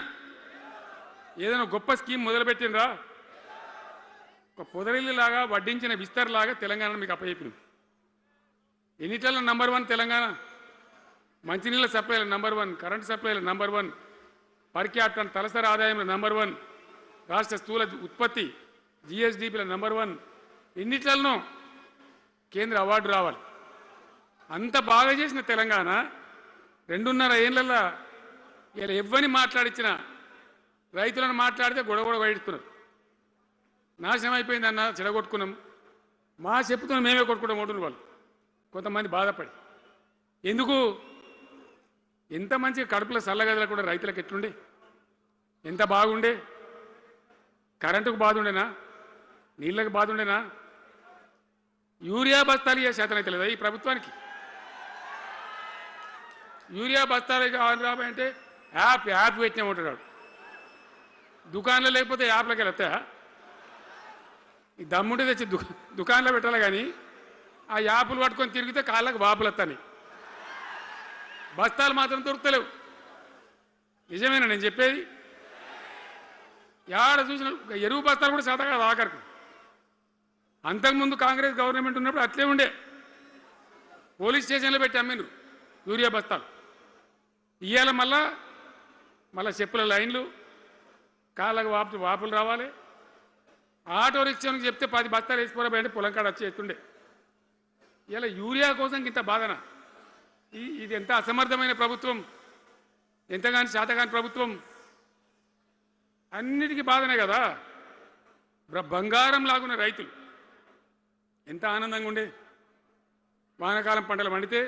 ఏదైనా గొప్ప స్కీమ్ మొదలుపెట్టినరా? ఒక పొదరిల్లులాగా వడ్డించిన విస్తరలాగా తెలంగాణ మీకు అప్పచెప్పినాం. ఎన్నిట్లలో నంబర్ 1 తెలంగాణ. మంచినీళ్ళ సప్లైల నంబర్ 1, కరెంటు సప్లైల నంబర్ 1, పర్ క్యాపిటల్ తలసరి ఆదాయంలో నంబర్ 1, రాష్ట్ర స్థూల ఉత్పత్తి జిఎస్డిపిల నంబర్ 1. ఎన్నిట్లలో కేంద్ర అవార్డు రావాలి. అంత బాగా చేసిన తెలంగాణ 2.5 ఏళ్లలో ఇలా ఎవ్వని మాట్లాడించిన రైతులను మాట్లాడితే గొడవ బయటిస్తున్నారు. నాశనం అయిపోయిందన్న చెడగొట్టుకున్నాం. మా చెప్పుతున్న మేమే కొట్టుకుంటాం ఓటును వాళ్ళు కొంతమంది బాధపడి. ఎందుకు? ఎంత మంచిగా కడుపుల చల్లగదల కూడా రైతులకు ఎట్లుండే, ఎంత బాగుండే. కరెంటుకు బాధ ఉండేనా? నీళ్ళకు బాధ ఉండేనా? యూరియా బస్తాలు ఇయ్యే శాతం అయితే లేదా ఈ ప్రభుత్వానికి? యూరియా బస్తాలు కావాలి రాబోయంటే యాప్ పెట్టినా ఉంటాడు. దుకాణంలో లేకపోతే యాప్లోకి వెళ్తాయా? ఈ దమ్ముంటే తెచ్చి దుకాణంలో పెట్టాలి. కానీ ఆ యాపులు పట్టుకొని తిరిగితే కాళ్ళకు వాపులు వస్తాయి. బస్తాలు మాత్రం దొరుకుతలేవు. నిజమేనా నేను చెప్పేది? యాడ చూసిన ఎరువు బస్తాలు కూడా శాతం కాదు ఆఖరికి. అంతకుముందు కాంగ్రెస్ గవర్నమెంట్ ఉన్నప్పుడు అట్లే ఉండే. పోలీస్ స్టేషన్లో పెట్టి అమ్మిండ్రు యూరియా బస్తాలు. ఇవాళ మళ్ళా చెప్పుల లైన్లు, కాళ్ళకు వాపులు రావాలి. ఆటో రిక్షానికి చెప్తే 10 బస్తాలు వేసుకోరాబోయంటే పొలం కాడ వచ్చి ఎత్తుండే. ఇలా యూరియా కోసం ఇంత బాధన. ఇది ఎంత అసమర్థమైన ప్రభుత్వం, ఎంతగాని శాతగాని ప్రభుత్వం. అన్నిటికీ బాధనే కదా. బంగారం లాగున్న రైతులు ఎంత ఆనందంగా ఉండే. వానాకాలం పంటలు పండితే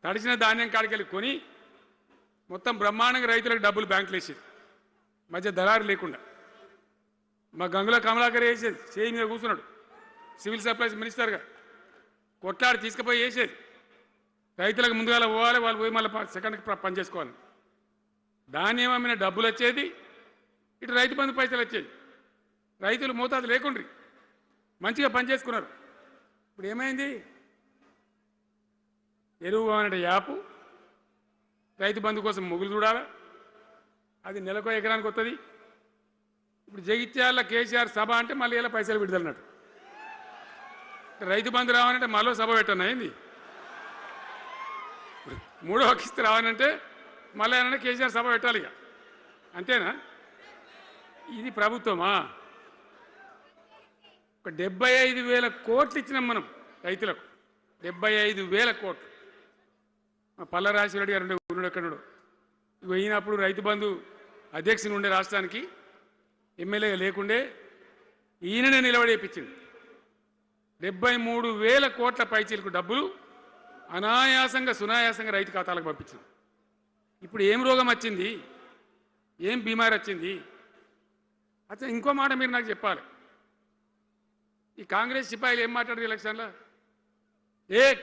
తడిసిన ధాన్యం కాడికెళ్ళి కొని మొత్తం బ్రహ్మాండంగా రైతులకు డబ్బులు బ్యాంకులు వేసేది, మధ్య దళారు లేకుండా. మా గంగుల కమలాకర్ వేసేది, చేయి మీద కూర్చున్నాడు సివిల్ సప్లైస్ మినిస్టర్గా, కొట్లాడి తీసుకుపోయి వేసేది. రైతులకు ముందుగా పోవాలి, వాళ్ళు పోయి మళ్ళీ సెకండ్కి పని చేసుకోవాలి. ధాన్యం అమ్మిన డబ్బులు వచ్చేది, ఇటు రైతు బంధు పైసలు వచ్చేది. రైతులు మోతాదు లేకుండ్రి, మంచిగా పని చేసుకున్నారు. ఇప్పుడు ఏమైంది? ఎరువు అనే యాపు, రైతు బంధు కోసం మొగులు చూడాలా, అది నెలకో ఎకరానికి వస్తుంది. ఇప్పుడు జగిత్యాల కేసీఆర్ సభ అంటే మళ్ళీ ఇలా పైసలు విడుదలన్నట్టు. రైతు బంధు రావాలంటే మళ్ళీ సభ పెట్టన్నా ఏంది? 3వ కిస్తీ రావాలంటే మళ్ళీ ఏమన్నా కేసీఆర్ సభ పెట్టాలి ఇక. అంతేనా? ఇది ప్రభుత్వమా? ఒక 75,000 కోట్లు ఇచ్చినాం మనం రైతులకు. 75,000 కోట్లు. మా పల్ల రాజశేఖర గారు ఉన్నాడు ఎక్కడున్నాడు. ఇగో ఈయనప్పుడు రైతు బంధు అధ్యక్షుని ఉండే రాష్ట్రానికి, ఎమ్మెల్యేగా లేకుండే ఈయననే నిలబడేపించింది. 73,000 కోట్ల పైచీలకు డబ్బులు అనాయాసంగా సునాయాసంగా రైతు ఖాతాలకు పంపించింది. ఇప్పుడు ఏం రోగం వచ్చింది, ఏం బీమారి వచ్చింది? అచ్చా, ఇంకో మాట మీరు నాకు చెప్పాలి. ఈ కాంగ్రెస్ సిపాయిలు ఏం మాట్లాడారు ఎలక్షన్లో?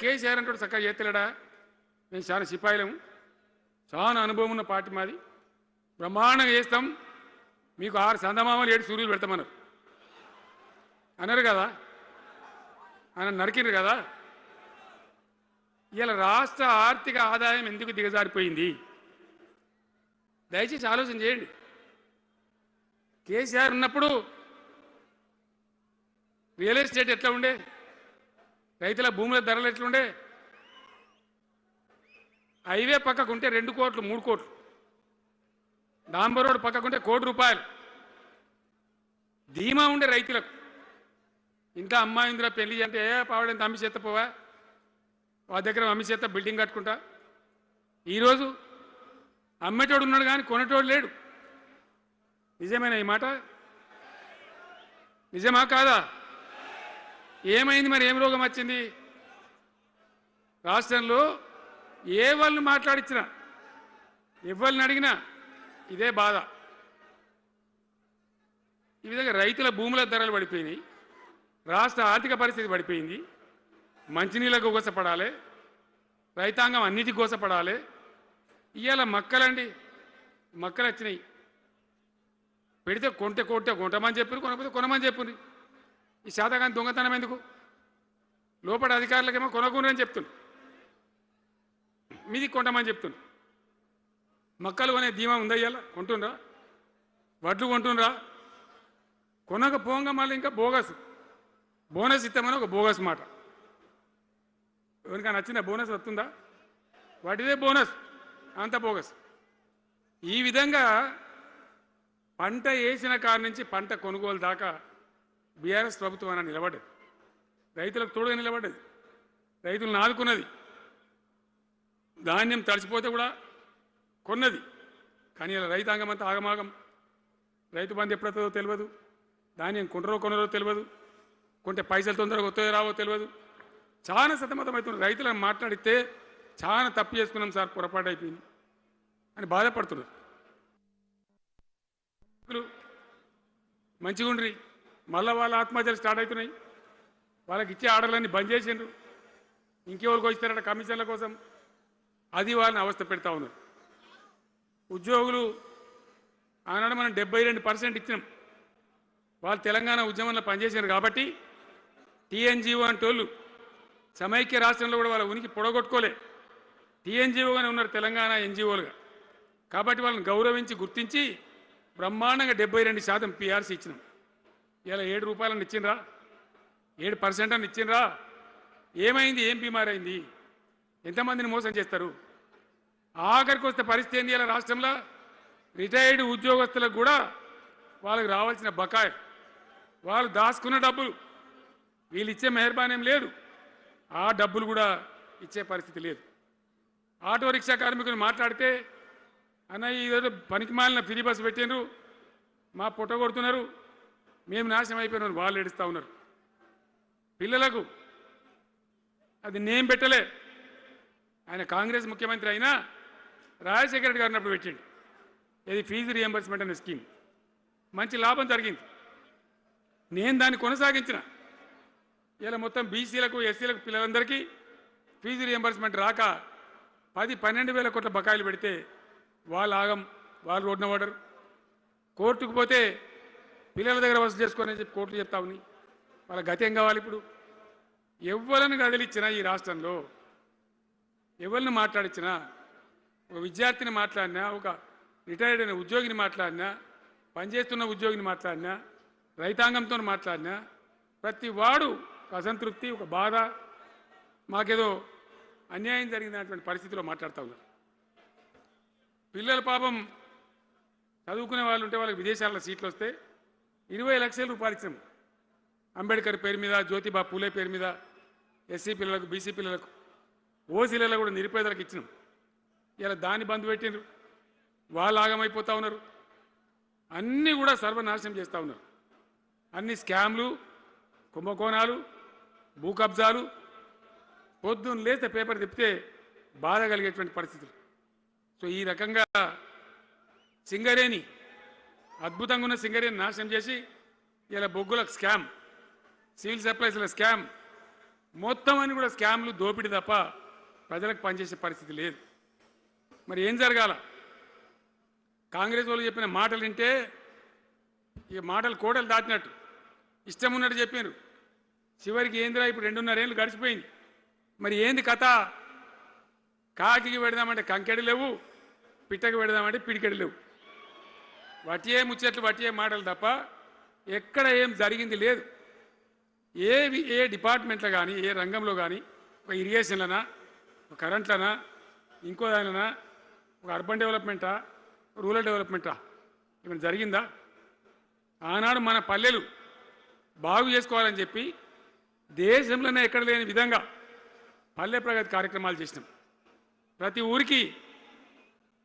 కేసీఆర్ అంటాడు చక్కగా చేస్తలేడా, మేము చాలా సిపాయిలము, చాలా అనుభవం ఉన్న పార్టీ మాది, బ్రహ్మాండంగా చేస్తాం, మీకు 6 సందమామలు 7 సూర్యులు పెడతామన్నారు అన్నారు కదా, ఆయన నరికిండ్రు కదా. ఇలా రాష్ట్ర ఆర్థిక ఆదాయం ఎందుకు దిగజారిపోయింది? దయచేసి ఆలోచన చేయండి. కేసీఆర్ ఉన్నప్పుడు రియల్ ఎస్టేట్ ఎట్లా ఉండే, రైతుల భూముల ధరలు ఎట్లుండే, హైవే పక్కకుంటే 2 కోట్లు 3 కోట్లు, డాంబర్ రోడ్ పక్కకుంటే ₹1 కోటి ధీమా ఉండే రైతులకు. ఇంట్లో అమ్మాయి ఇందులో పెళ్లి అంటే పావడంత అమ్మి చేత పోవా, వాళ్ళ దగ్గర అమ్మి చేత బిల్డింగ్ కట్టుకుంటా. ఈరోజు అమ్మేటోడు ఉన్నాడు కానీ కొనేటోడు లేడు. నిజమేనా ఈ మాట? నిజమా కాదా? ఏమైంది మరి? ఏం రోగం వచ్చింది? రాష్ట్రంలో ఏ వాళ్ళని మాట్లాడించినా, ఎవరిని అడిగినా ఇదే బాధ. ఈ విధంగా రైతుల భూముల ధరలు పడిపోయినాయి, రాష్ట్ర ఆర్థిక పరిస్థితి పడిపోయింది. మంచినీళ్ళకు గోసపడాలి, రైతాంగం అన్నిటికి గోసపడాలి. ఇవాళ మక్కలండి, మక్కలు వచ్చినాయి. పెడితే కొంటమని చెప్పారు, కొనకపోతే కొనమని చెప్పండి. ఈ శాతకాన్ని దొంగతనం ఎందుకు? లోపల అధికారులకేమో కొనకూడని చెప్తుంది, మీది కొంటమని చెప్తుంది. మక్కలు కొనే ధీమా ఉందా? ఇవాళ కొంటుండ్రా? వడ్లు కొంటుండ్రా? కొనకపోగా మళ్ళీ ఇంకా బోనస్ ఇస్తామని ఒక బోగస్ మాట. ఎవరికైనా నచ్చిన బోనస్ వస్తుందా? వాటిదే బోనస్, అంత బోగస్. ఈ విధంగా పంట వేసిన కాడి నుంచి పంట కొనుగోలు దాకా బీఆర్ఎస్ ప్రభుత్వం అన్న నిలబడ్డది, రైతులకు తోడుగా నిలబడ్డది, రైతులను ఆదుకున్నది. ధాన్యం తడిచిపోతే కూడా కొన్నది. కానీ ఇలా రైతాంగం అంతా ఆగమాగం. రైతు బంధు ఎప్పుడవుతుందో తెలియదు, ధాన్యం కొనరో తెలియదు, కొంటే పైసలు తొందరగా వస్తాయో రావో తెలియదు. చాలా సతమతమవుతున్నారు. రైతులను మాట్లాడితే చాలా తప్పు చేసుకున్నాం సార్, పొరపాటు అయిపోయింది అని బాధపడుతున్నారు. మంచిగా ఉండ్రి, మళ్ళీ వాళ్ళ ఆత్మహత్యలు స్టార్ట్ అవుతున్నాయి. వాళ్ళకి ఇచ్చే ఆర్డర్లన్నీ బంద్ చేసిండ్రు. ఇంకెవరికి వస్తారట కమిషన్ల కోసం, అది వాళ్ళని అవస్థ పెడతా ఉన్నారు. ఉద్యోగులు ఆనాడు మనం 72% ఇచ్చినాం. వాళ్ళు తెలంగాణ ఉద్యమంలో పనిచేశారు కాబట్టి టీఎన్జిఓ అంటోళ్ళు సమైక్య రాష్ట్రంలో కూడా వాళ్ళ ఉనికి పొడగొట్టుకోలే. టీఎన్జిఓగానే ఉన్నారు తెలంగాణ ఎన్జిఓలుగా. కాబట్టి వాళ్ళని గౌరవించి గుర్తించి బ్రహ్మాండంగా 72% పిఆర్సీ ఇచ్చినాం. ఇలా 7 రూపాయలని ఇచ్చిండ్రా, 7% అని ఇచ్చిండ్రా? ఏమైంది? ఏం బీమారైంది? ఎంతమందిని మోసం చేస్తారు? ఆఖరికి వస్తే పరిస్థితి ఏంది? ఇలా రాష్ట్రంలో రిటైర్డ్ ఉద్యోగస్తులకు కూడా వాళ్ళకి రావాల్సిన బకాయి, వాళ్ళు దాచుకున్న డబ్బులు వీళ్ళు ఇచ్చే మెహర్బానీ ఏం లేదు, ఆ డబ్బులు కూడా ఇచ్చే పరిస్థితి లేదు. ఆటో రిక్షా కార్మికులు మాట్లాడితే అన్న ఈరోజు పనికి మాలిన ఫ్రీ బస్సు పెట్టినారు, మా పొట్ట కొడుతున్నారు, మేము నాశనం అయిపోయినారు, వాళ్ళు ఏడుస్తూ ఉన్నారు. పిల్లలకు అది నేమ్ పెట్టలే. ఆయన కాంగ్రెస్ ముఖ్యమంత్రి అయినా రాజశేఖర రెడ్డి గారిని అప్పుడు పెట్టిండు. ఇది ఫీజు రియంబర్స్మెంట్ అనే స్కీమ్, మంచి లాభం జరిగింది. నేను దాన్ని కొనసాగించిన. ఇలా మొత్తం బీసీలకు ఎస్సీలకు పిల్లలందరికీ ఫీజు రియంబర్స్మెంట్ రాక 10-12 వేల కోట్ల బకాయిలు పెడితే వాళ్ళు ఆగం, వాళ్ళు రోడ్డున పడరు. కోర్టుకు పోతే పిల్లల దగ్గర వసూలు చేసుకొని చెప్పి కోర్టులు చెప్తా ఉన్నాయి. వాళ్ళ గతి ఏం కావాలి? ఇప్పుడు ఎవరిని కదిలిచ్చినా ఈ రాష్ట్రంలో, ఎవరిని మాట్లాడించినా, ఒక విద్యార్థిని మాట్లాడినా, ఒక రిటైర్డ్ అయిన ఉద్యోగిని మాట్లాడినా, పనిచేస్తున్న ఉద్యోగిని మాట్లాడినా, రైతాంగంతో మాట్లాడినా ప్రతి వాడు అసంతృప్తి, ఒక బాధ, మాకేదో అన్యాయం జరిగినటువంటి పరిస్థితిలో మాట్లాడుతూ ఉన్నారు. పిల్లల పాపం చదువుకునే వాళ్ళు ఉంటే వాళ్ళకి విదేశాల్లో సీట్లు వస్తే 20 లక్షల రూపాయలు ఇచ్చాం. అంబేద్కర్ పేరు మీద, జ్యోతిబా పూలే పేరు మీద ఎస్సీ పిల్లలకు, బీసీ పిల్లలకు, ఓసీలలో కూడా నిరుపేదలకు ఇచ్చినాం. ఇలా దాన్ని బంద్ పెట్టినారు, వాళ్ళు ఆగమైపోతూ ఉన్నారు. అన్నీ కూడా సర్వనాశనం చేస్తూ ఉన్నారు. అన్ని స్కామ్లు, కుంభకోణాలు, భూ కబ్జాలు. పొద్దున్న లేస్తే పేపర్ తిప్పితే బాధ కలిగేటువంటి పరిస్థితులు. సో ఈ రకంగా సింగరేణి, అద్భుతంగా ఉన్న సింగరేణి నాశనం చేసి ఇలా బొగ్గులకు స్కామ్, సివిల్ సప్లైస్ల స్కామ్, మొత్తం అని కూడా స్కామ్లు, దోపిడీ తప్ప ప్రజలకు పనిచేసే పరిస్థితి లేదు. మరి ఏం జరగాల? కాంగ్రెస్ వాళ్ళు చెప్పిన మాటలు వింటే ఈ మాటలు కోటలు దాటినట్టు ఇష్టం ఉన్నట్టు చెప్పారు. చివరికి ఏందిరా ఇప్పుడు 2.5 ఏళ్ళు గడిచిపోయింది. మరి ఏంది కథ? కాకికి పెడదామంటే కంకెడు లేవు, పిట్టకి పెడదామంటే పిడికెడు లేవు. వటియే ముచ్చట్లు, వటియే మాటలు తప్ప ఎక్కడ ఏం జరిగింది లేదు. ఏ డిపార్ట్మెంట్లో కానీ, ఏ రంగంలో కానీ, ఒక ఇరిగేషన్లనా, ఒక కరెంట్లనా, ఇంకో దానిలనా, ఒక అర్బన్ డెవలప్మెంటా, రూరల్ డెవలప్మెంటా ఏమైనా జరిగిందా? ఆనాడు మన పల్లెలు బాగు చేసుకోవాలని చెప్పి దేశంలోనే ఎక్కడ లేని విధంగా పల్లె ప్రగతి కార్యక్రమాలు చేసినాం. ప్రతి ఊరికి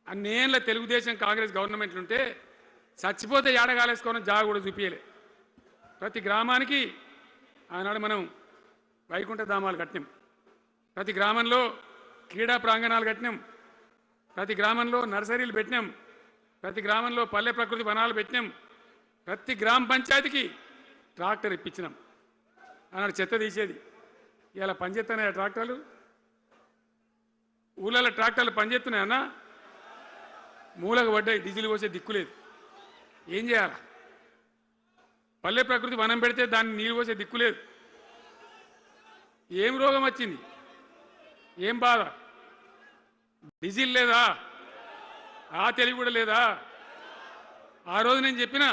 అన్నేళ్ళ తెలుగుదేశం కాంగ్రెస్ గవర్నమెంట్లు ఉంటే చచ్చిపోతే ఏడగాలేసుకోవడం జాగా కూడా చూపించలే. ప్రతి గ్రామానికి ఆనాడు మనం వైకుంఠ ధామాలు కట్టినాం, ప్రతి గ్రామంలో క్రీడా ప్రాంగణాలు కట్టినాం, ప్రతి గ్రామంలో నర్సరీలు పెట్టినాం, ప్రతి గ్రామంలో పల్లె ప్రకృతి వనాలు పెట్టినాం, ప్రతి గ్రామ పంచాయతీకి ట్రాక్టర్ ఇప్పించినాం. అన్నాడు చెత్త తీసేది. ఇలా పనిచేస్తున్నాయా ట్రాక్టర్లు? ఊళ్ళలో ట్రాక్టర్లు పనిచేస్తున్నాయన్నా? మూలకు పడ్డాయి, డీజిల్ పోసే దిక్కులేదు. ఏం చేయాలా? పల్లె ప్రకృతి వనం పెడితే దాన్ని నీళ్ళు పోసే దిక్కులేదు. ఏం రోగం వచ్చింది? ఏం బాధ? డీజిల్ లేదా? ఆ తెలివి కూడా లేదా? ఆ రోజు నేను చెప్పిన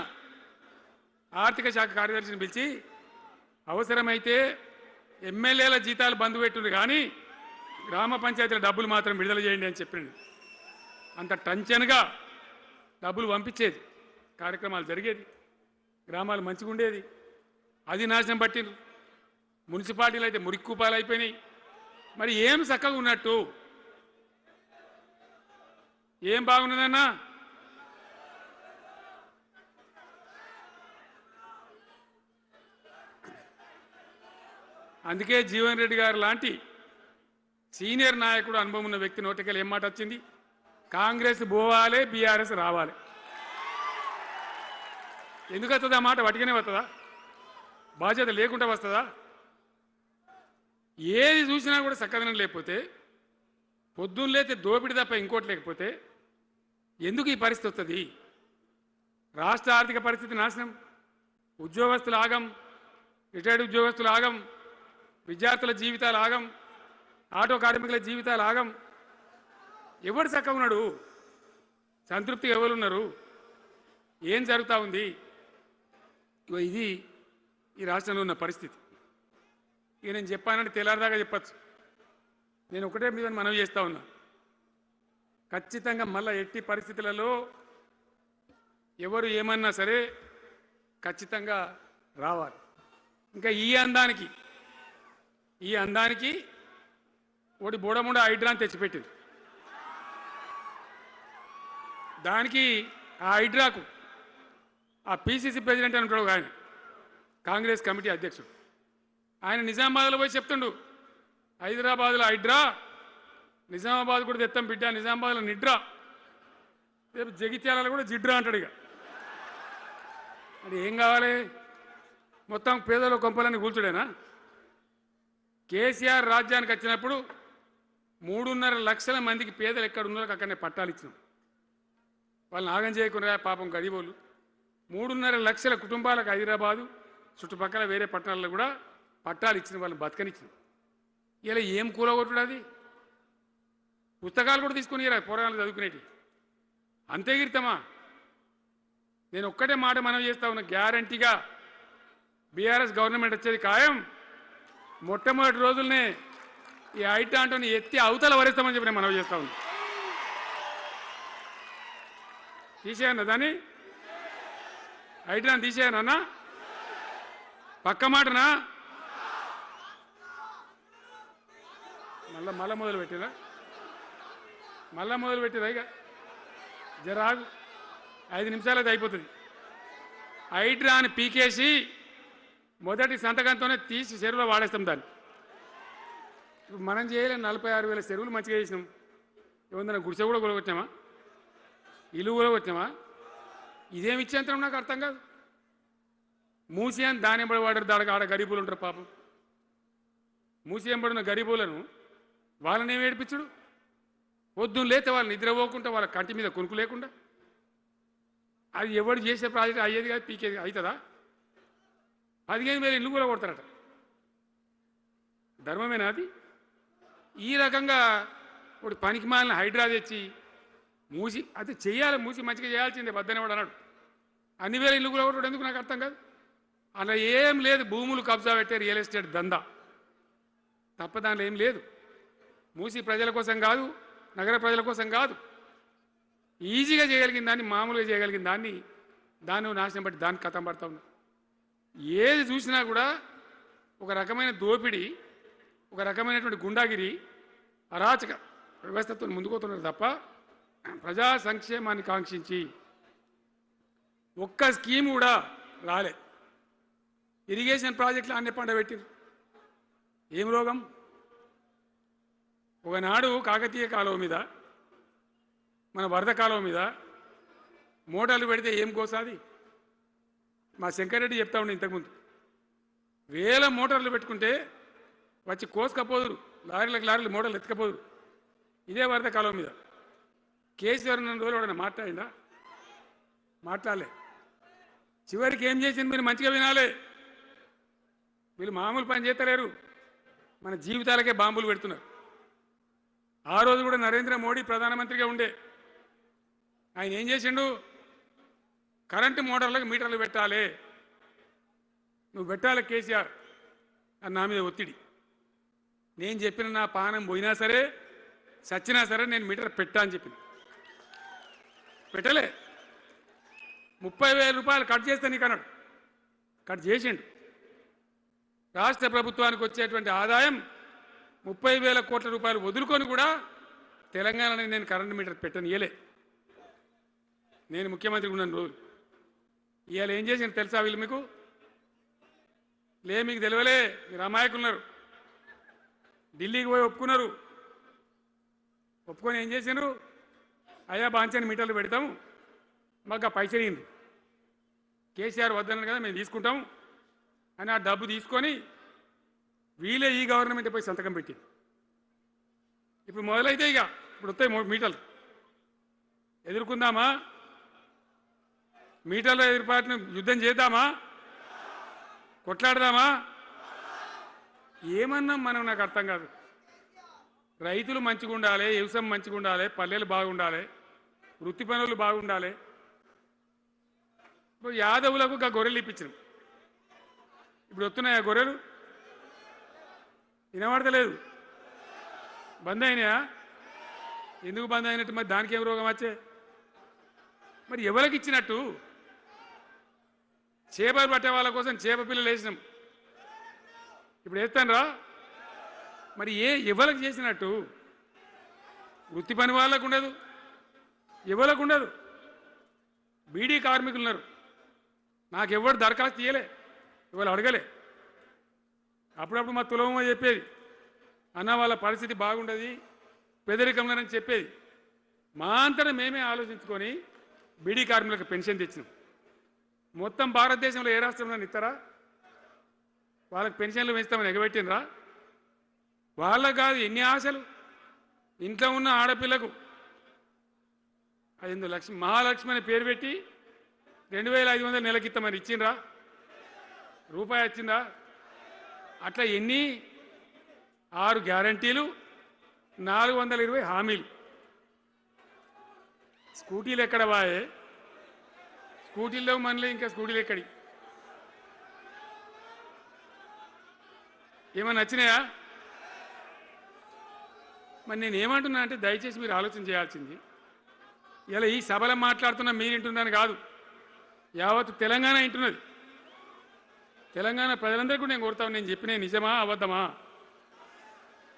ఆర్థిక శాఖ కార్యదర్శిని పిలిచి అవసరమైతే ఎమ్మెల్యేల జీతాలు బంద్ పెట్టుంది, కానీ గ్రామ పంచాయతీల డబ్బులు మాత్రం విడుదల చేయండి అని చెప్పినాడు. అంత టెన్షన్గా డబ్బులు పంపించేది, కార్యక్రమాలు జరిగేది, గ్రామాలు మంచిగా ఉండేది. అది నాశనం పట్టిండ్రు. మున్సిపాలిటీలు అయితే మురిక్కుపాలు అయిపోయినాయి. మరి ఏం చక్కగా ఉన్నట్టు? ఏం బాగున్నదన్నా? అందుకే జీవన్ రెడ్డి గారు లాంటి సీనియర్ నాయకుడు, అనుభవం ఉన్న వ్యక్తి నోటికెళ్ళి ఏం మాట వచ్చింది? కాంగ్రెస్ పోవాలి, బీఆర్ఎస్ రావాలి. ఎందుకు వస్తుందా మాట? వటికనే వస్తుందా? బాధ్యత లేకుండా వస్తుందా? ఏది చూసినా కూడా చక్కదనం లేకపోతే, పొద్దున్న లేతే దోపిడి తప్ప ఇంకోటి లేకపోతే ఎందుకు ఈ పరిస్థితి వస్తుంది? రాష్ట్ర ఆర్థిక పరిస్థితి నాశనం, ఉద్యోగస్తులు ఆగం, రిటైర్డ్ ఉద్యోగస్తులు ఆగం, విద్యార్థుల జీవితాలు ఆగం, ఆటో కార్మికుల జీవితాలు ఆగం. ఎవరు చక్కగా ఉన్నాడు? సంతృప్తిగా ఎవరున్నారు? ఏం జరుగుతూ ఉంది? ఇది ఈ రాష్ట్రంలో ఉన్న పరిస్థితి. ఇక నేను చెప్పానంటే తెల్లారిదాకా చెప్పచ్చు. నేను ఒకటే మీద మనవి చేస్తూ ఉన్నా, ఖచ్చితంగా మళ్ళీ ఎట్టి పరిస్థితులలో ఎవరు ఏమన్నా సరే ఖచ్చితంగా రావాలి. ఇంకా ఈ అందానికి ఒకటి బోడముండ హైడ్రాని తెచ్చిపెట్టింది. దానికి ఆ హైడ్రాకు ఆ పిసిసి ప్రెసిడెంట్ అని ఉంటాడు ఆయన, కాంగ్రెస్ కమిటీ అధ్యక్షుడు, ఆయన నిజామాబాద్లో పోయి చెప్తుండు, హైదరాబాద్లో హైడ్రా, నిజామాబాద్ కూడా తెత్తం బిడ్డ, నిజామాబాద్లో నిడ్రా, రేపు జగిత్యాలలో కూడా జిడ్రా అంటాడు. ఇక అది ఏం కావాలి? మొత్తం పేదల కొంపలన్నీ కూల్చుడేనా? కేసీఆర్ రాజ్యానికి వచ్చినప్పుడు 3.5 లక్షల మందికి పేదలు ఎక్కడ ఉన్నారో అక్కడనే పట్టాలు ఇచ్చినాం. వాళ్ళని ఆగం చేయకుండా పాపం గరీబోళ్ళు 3.5 లక్షల కుటుంబాలకు హైదరాబాదు చుట్టుపక్కల వేరే పట్టణాల్లో కూడా పట్టాలు ఇచ్చిన వాళ్ళని బతకనిచ్చిన. ఇలా ఏం కూలగొట్టుడు? అది పుస్తకాలు కూడా తీసుకుని పోరాటాలు చదువుకునేటి అంతే గిరితమా? నేను ఒక్కటే మాట మనం చేస్తా ఉన్నా, గ్యారంటీగా బీఆర్ఎస్ గవర్నమెంట్ వచ్చేది ఖాయం. మొట్టమొదటి రోజులనే ఈ ఐటాంటోని ఎత్తి అవతల వరేస్తామని చెప్పి నేను మనవి చేస్తా ఉన్నా. తీసేయన్నా దాన్ని, ఐటాన్ని తీసేయనన్నా? పక్క మాటనా? మళ్ళా మొదలు పెట్టిరా? ఇక జరాగు, 5 నిమిషాలు అది అయిపోతుంది. హైడ్రాని పీకేసి మొదటి సంతకంతోనే తీసి చెరువులో వాడేస్తాం దాన్ని. ఇప్పుడు మనం చేయలేం. 46,000 చెరువులు మంచిగా చేసినాం. ఏమన్నా గుడిసె కూడా కొలగొచ్చామా? ఇల్లు కూడా వచ్చామా? ఇదేమి ఇచ్చేంతరం నాకు అర్థం కాదు. మూసి అని దాని ఎంబడి వాడారు, దానికి ఆడ గరీబులు ఉంటారు పాపం. మూసి ఎంబడిన గరీబులను వాళ్ళని ఏమి ఏడిపించుడు? పొద్దున్న లేతే వాళ్ళు నిద్రపోకుండా, వాళ్ళ కంటి మీద కొనుక్కు లేకుండా, అది ఎవడు చేసే ప్రాజెక్ట్ అయ్యేది కాదు, పీకేది అవుతుందా? 15,000 ఇల్లు కూడా కొడతారట. ధర్మమేనా అది? ఈ రకంగా ఒకటి పనికి మాలిన హైడ్రా తెచ్చి మూసి అది చెయ్యాలి, మూసి మంచిగా చేయాల్సిందే, బద్దనేవాడు అన్నాడు. అన్ని వేల ఇల్లు కూడా కొట్టడం ఎందుకు నాకు అర్థం కాదు. అలా ఏం లేదు, భూములు కబ్జా పెట్టే రియల్ ఎస్టేట్ దందా తప్ప దానిలో ఏం లేదు. మూసి ప్రజల కోసం కాదు, నగర ప్రజల కోసం కాదు, ఈజీగా చేయగలిగిన దాన్ని, మామూలుగా చేయగలిగిన దాన్ని నాశనం పట్టి దాన్ని కథం పడతా ఉన్నా. ఏది చూసినా కూడా ఒక రకమైన దోపిడీ, ఒక రకమైనటువంటి గుండాగిరి, అరాచక వ్యవస్థతో ముందుకోతున్నారు తప్ప ప్రజా సంక్షేమాన్ని కాంక్షించి ఒక్క స్కీమ్ కూడా రాలే. ఇరిగేషన్ ప్రాజెక్టులు అన్ని పండబెట్టిరు. ఏం రోగం? ఒకనాడు కాకతీయ కాలువ మీద, మన వరద కాలువ మీద మోటార్లు పెడితే ఏం కోసాది? మా శంకర్రెడ్డి చెప్తా ఉండే ఇంతకుముందు, వేల మోటార్లు పెట్టుకుంటే వచ్చి కోసుకపోదురు, లారీలు మోటార్లు ఎత్తుకపోదురు. ఇదే వరద కాలం మీద కేసీఆర్ నన్ను రోజులు ఎవడన్నా మాట్లాడిందా? మాట్లాడలే. చివరికి ఏం చేసింది మీరు మంచిగా వినాలి. వీళ్ళు మామూలు పని చేస్తలేరు, మన జీవితాలకే బాంబులు పెడుతున్నారు. ఆ రోజు కూడా నరేంద్ర మోడీ ప్రధానమంత్రిగా ఉండే ఆయన ఏం చేసిండు? కరెంటు మోటార్లకు మీటర్లు పెట్టాలి, నువ్వు పెట్టాలి కేసీఆర్ అని నా మీద ఒత్తిడి. నేను చెప్పిన నా పానం పోయినా సరే సచ్చినా సరే నేను మీటర్ పెట్టా అని చెప్పింది. పెట్టలే. 30,000 రూపాయలు కట్ చేస్తే నీకు అన్నాడు, కట్ చేసిండు. రాష్ట్ర ప్రభుత్వానికి వచ్చేటువంటి ఆదాయం 30,000 కోట్ల రూపాయలు వదులుకొని కూడా తెలంగాణలో నేను కరెంటు మీటర్ పెట్టనియలే. నేను ముఖ్యమంత్రి ఉన్నాను రోజు. ఇవాళ ఏం చేసిండు తెలుసా వీళ్ళు మీకు? మీకు తెలియలే, మీరు అమాయకులున్నారు. ఢిల్లీకి పోయి ఒప్పుకున్నారు. ఒప్పుకొని ఏం చేశారు? అయ్యా బాంచని మీటర్లు పెడతాము, మాకు ఆ పైసలు ఇయ్యండి. కేసీఆర్ వద్దన్నారు కదా మేము తీసుకుంటాం అని ఆ డబ్బు తీసుకొని వీళ్ళే ఈ గవర్నమెంట్ పోయి సంతకం పెట్టి ఇప్పుడు మొదలైతే ఇక ఇప్పుడు వస్తాయి మీటర్లు. ఎదుర్కొందామా? మీటర్ల ఎదురుపాటును యుద్ధం చేద్దామా? కొట్లాడదామా? ఏమన్నాం మనం? నాకు అర్థం కాదు. రైతులు మంచిగా ఉండాలి, వ్యవసాయం మంచిగా ఉండాలి, పల్లెలు బాగుండాలి, వృత్తి పనులు బాగుండాలి. ఇప్పుడు యాదవులకు ఒక గొర్రెలు ఇప్పించినాం. ఇప్పుడు వస్తున్నాయా గొర్రెలు? వినబడతలేదు. బంద్ అయినాయా? ఎందుకు బంద్ అయినట్టు? మరి దానికి ఏం రోగం వచ్చే? మరి ఎవరికి ఇచ్చినట్టు? చేపలు పట్టే వాళ్ళ కోసం చేప పిల్లలు వేసినాం, ఇప్పుడు వేస్తాను రా. మరి ఎవరికి చేసినట్టు? వృత్తి పని వాళ్ళకు ఉండదు, ఎవరికి ఉండదు. బీడీ కార్మికులు ఉన్నారు, నాకెవ్వరు దరఖాస్తు ఇయ్యలే, ఎవరు అడగలే. అప్పుడప్పుడు మా తులమో చెప్పేది, అన్న వాళ్ళ పరిస్థితి బాగుండదు పేదరికంలోనని చెప్పేది. మా అంతటా మేమే ఆలోచించుకొని బీడీ కార్మికులకు పెన్షన్ తెచ్చినాం. మొత్తం భారతదేశంలో ఏ రాష్ట్రంలో ఇస్తారా? వాళ్ళకి పెన్షన్లు పెంచుతామని ఎగబెట్టినరా? వాళ్ళకు కాదు, ఎన్ని ఆశలు. ఇంట్లో ఉన్న ఆడపిల్లకు 5 లక్షలు మహాలక్ష్మి అని పేరు పెట్టి 2,500 నెలకిస్తామని ఇచ్చిండ్రా? రూపాయి వచ్చిందా? అట్లా ఎన్ని? 6 గ్యారంటీలు, 420 హామీలు. స్కూటీలు ఎక్కడ వాయే? స్కూటీల్లో మనలే, ఇంకా స్కూటీలు ఎక్కడి? ఏమన్నా నచ్చినాయా? మరి నేను ఏమంటున్నా అంటే దయచేసి మీరు ఆలోచన చేయాల్సింది, ఇలా ఈ సభలో మాట్లాడుతున్నా మీరు వింటున్నాను కాదు, యావత్ తెలంగాణ వింటున్నది. తెలంగాణ ప్రజలందరికీ నేను కోరుతాను, నేను చెప్పిన నిజమా అబద్ధమా?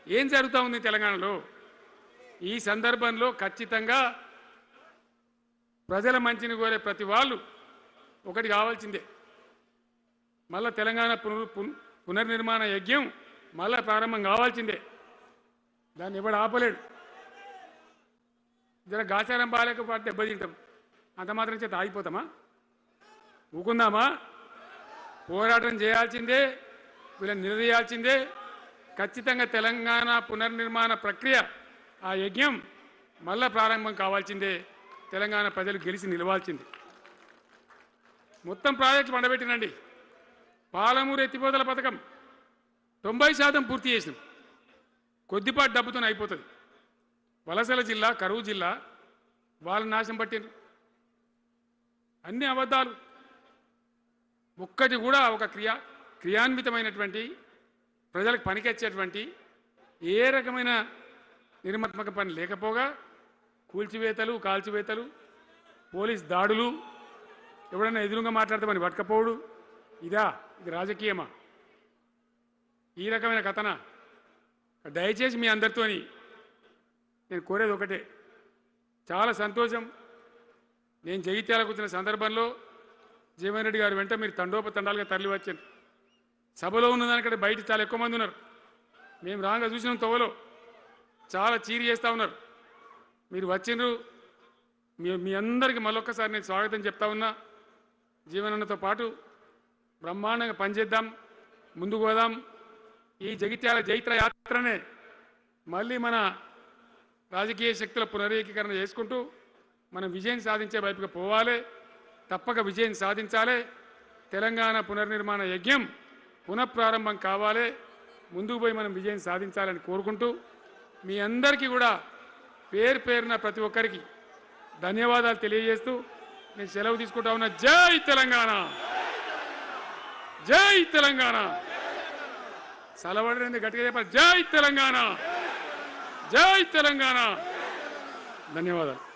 ఏం జరుగుతూ ఉంది తెలంగాణలో? ఈ సందర్భంలో ఖచ్చితంగా ప్రజల మంచిని కోరే ప్రతి వాళ్ళు ఒకటి కావాల్సిందే, మళ్ళా తెలంగాణ పునర్నిర్మాణ యజ్ఞం మళ్ళా ప్రారంభం కావాల్సిందే. దాన్ని ఎవడు ఆపలేడు. జర గాచారం బాలేకపోతే దెబ్బతింటాం, అంత మాత్రం చేత ఆగిపోతామా? ఊకుందామా? పోరాటం చేయాల్సిందే, వీళ్ళని నిలదీయాల్సిందే. ఖచ్చితంగా తెలంగాణ పునర్నిర్మాణ ప్రక్రియ, ఆ యజ్ఞం మళ్ళా ప్రారంభం కావాల్సిందే. తెలంగాణ ప్రజలు గెలిచి నిలవాల్సిందే. మొత్తం ప్రాజెక్టు పండబెట్టినండి. పాలమూరు ఎత్తిపోతల పథకం 90% పూర్తి చేసినాం. కొద్దిపాటి డబ్బుతోనే అయిపోతుంది. వలసల జిల్లా, కరువు జిల్లా వాళ్ళ నాశనం పట్టిండ్రు. అన్ని అబద్ధాలు. ఒక్కటి కూడా ఒక క్రియాన్వితమైనటువంటి ప్రజలకు పనికొచ్చేటువంటి ఏ రకమైన నిర్మాత్మక పని లేకపోగా కూల్చివేతలు, కాల్చివేతలు, పోలీస్ దాడులు, ఎవడన్నా ఎదురుగా మాట్లాడతామని పట్టుకపోవడు. ఇది రాజకీయమా? ఈ రకమైన కథన? దయచేసి మీ అందరితోని నేను కోరేది ఒకటే, చాలా సంతోషం. నేను జగిత్యాలకు వచ్చిన సందర్భంలో జీవన్ రెడ్డి గారు వెంట మీరు తండోపతండాలుగా తరలి వచ్చారు. సభలో ఉన్నదానికంటే బయట చాలా ఎక్కువ మంది ఉన్నారు. మేము రాగా చూసినాం, తోవలో చాలా చీరి చేస్తూ ఉన్నారు. మీరు వచ్చిండ్రు. మీ అందరికీ మళ్ళొక్కసారి నేను స్వాగతం చెప్తా ఉన్నా. జీవనన్నతో పాటు బ్రహ్మాండంగా పనిచేద్దాం. ముందుకు పోదాం. ఈ జగిత్యాల జైత్ర యాత్రనే మళ్ళీ మన రాజకీయ శక్తుల పునరేకీకరణ చేసుకుంటూ మనం విజయం సాధించే వైపుగా పోవాలి. తప్పక విజయం సాధించాలి. తెలంగాణ పునర్నిర్మాణ యజ్ఞం పునఃప్రారంభం కావాలి. ముందుకు పోయి మనం విజయం సాధించాలని కోరుకుంటూ మీ అందరికీ కూడా పేరు పేరున ప్రతి ఒక్కరికి ధన్యవాదాలు తెలియజేస్తూ నేను సెలవు తీసుకుంటా ఉన్నా. జై తెలంగాణ, జై తెలంగాణ. సలవడని గట్టిగా చెప్పాలి. జై తెలంగాణ, జై తెలంగాణ. ధన్యవాదాలు.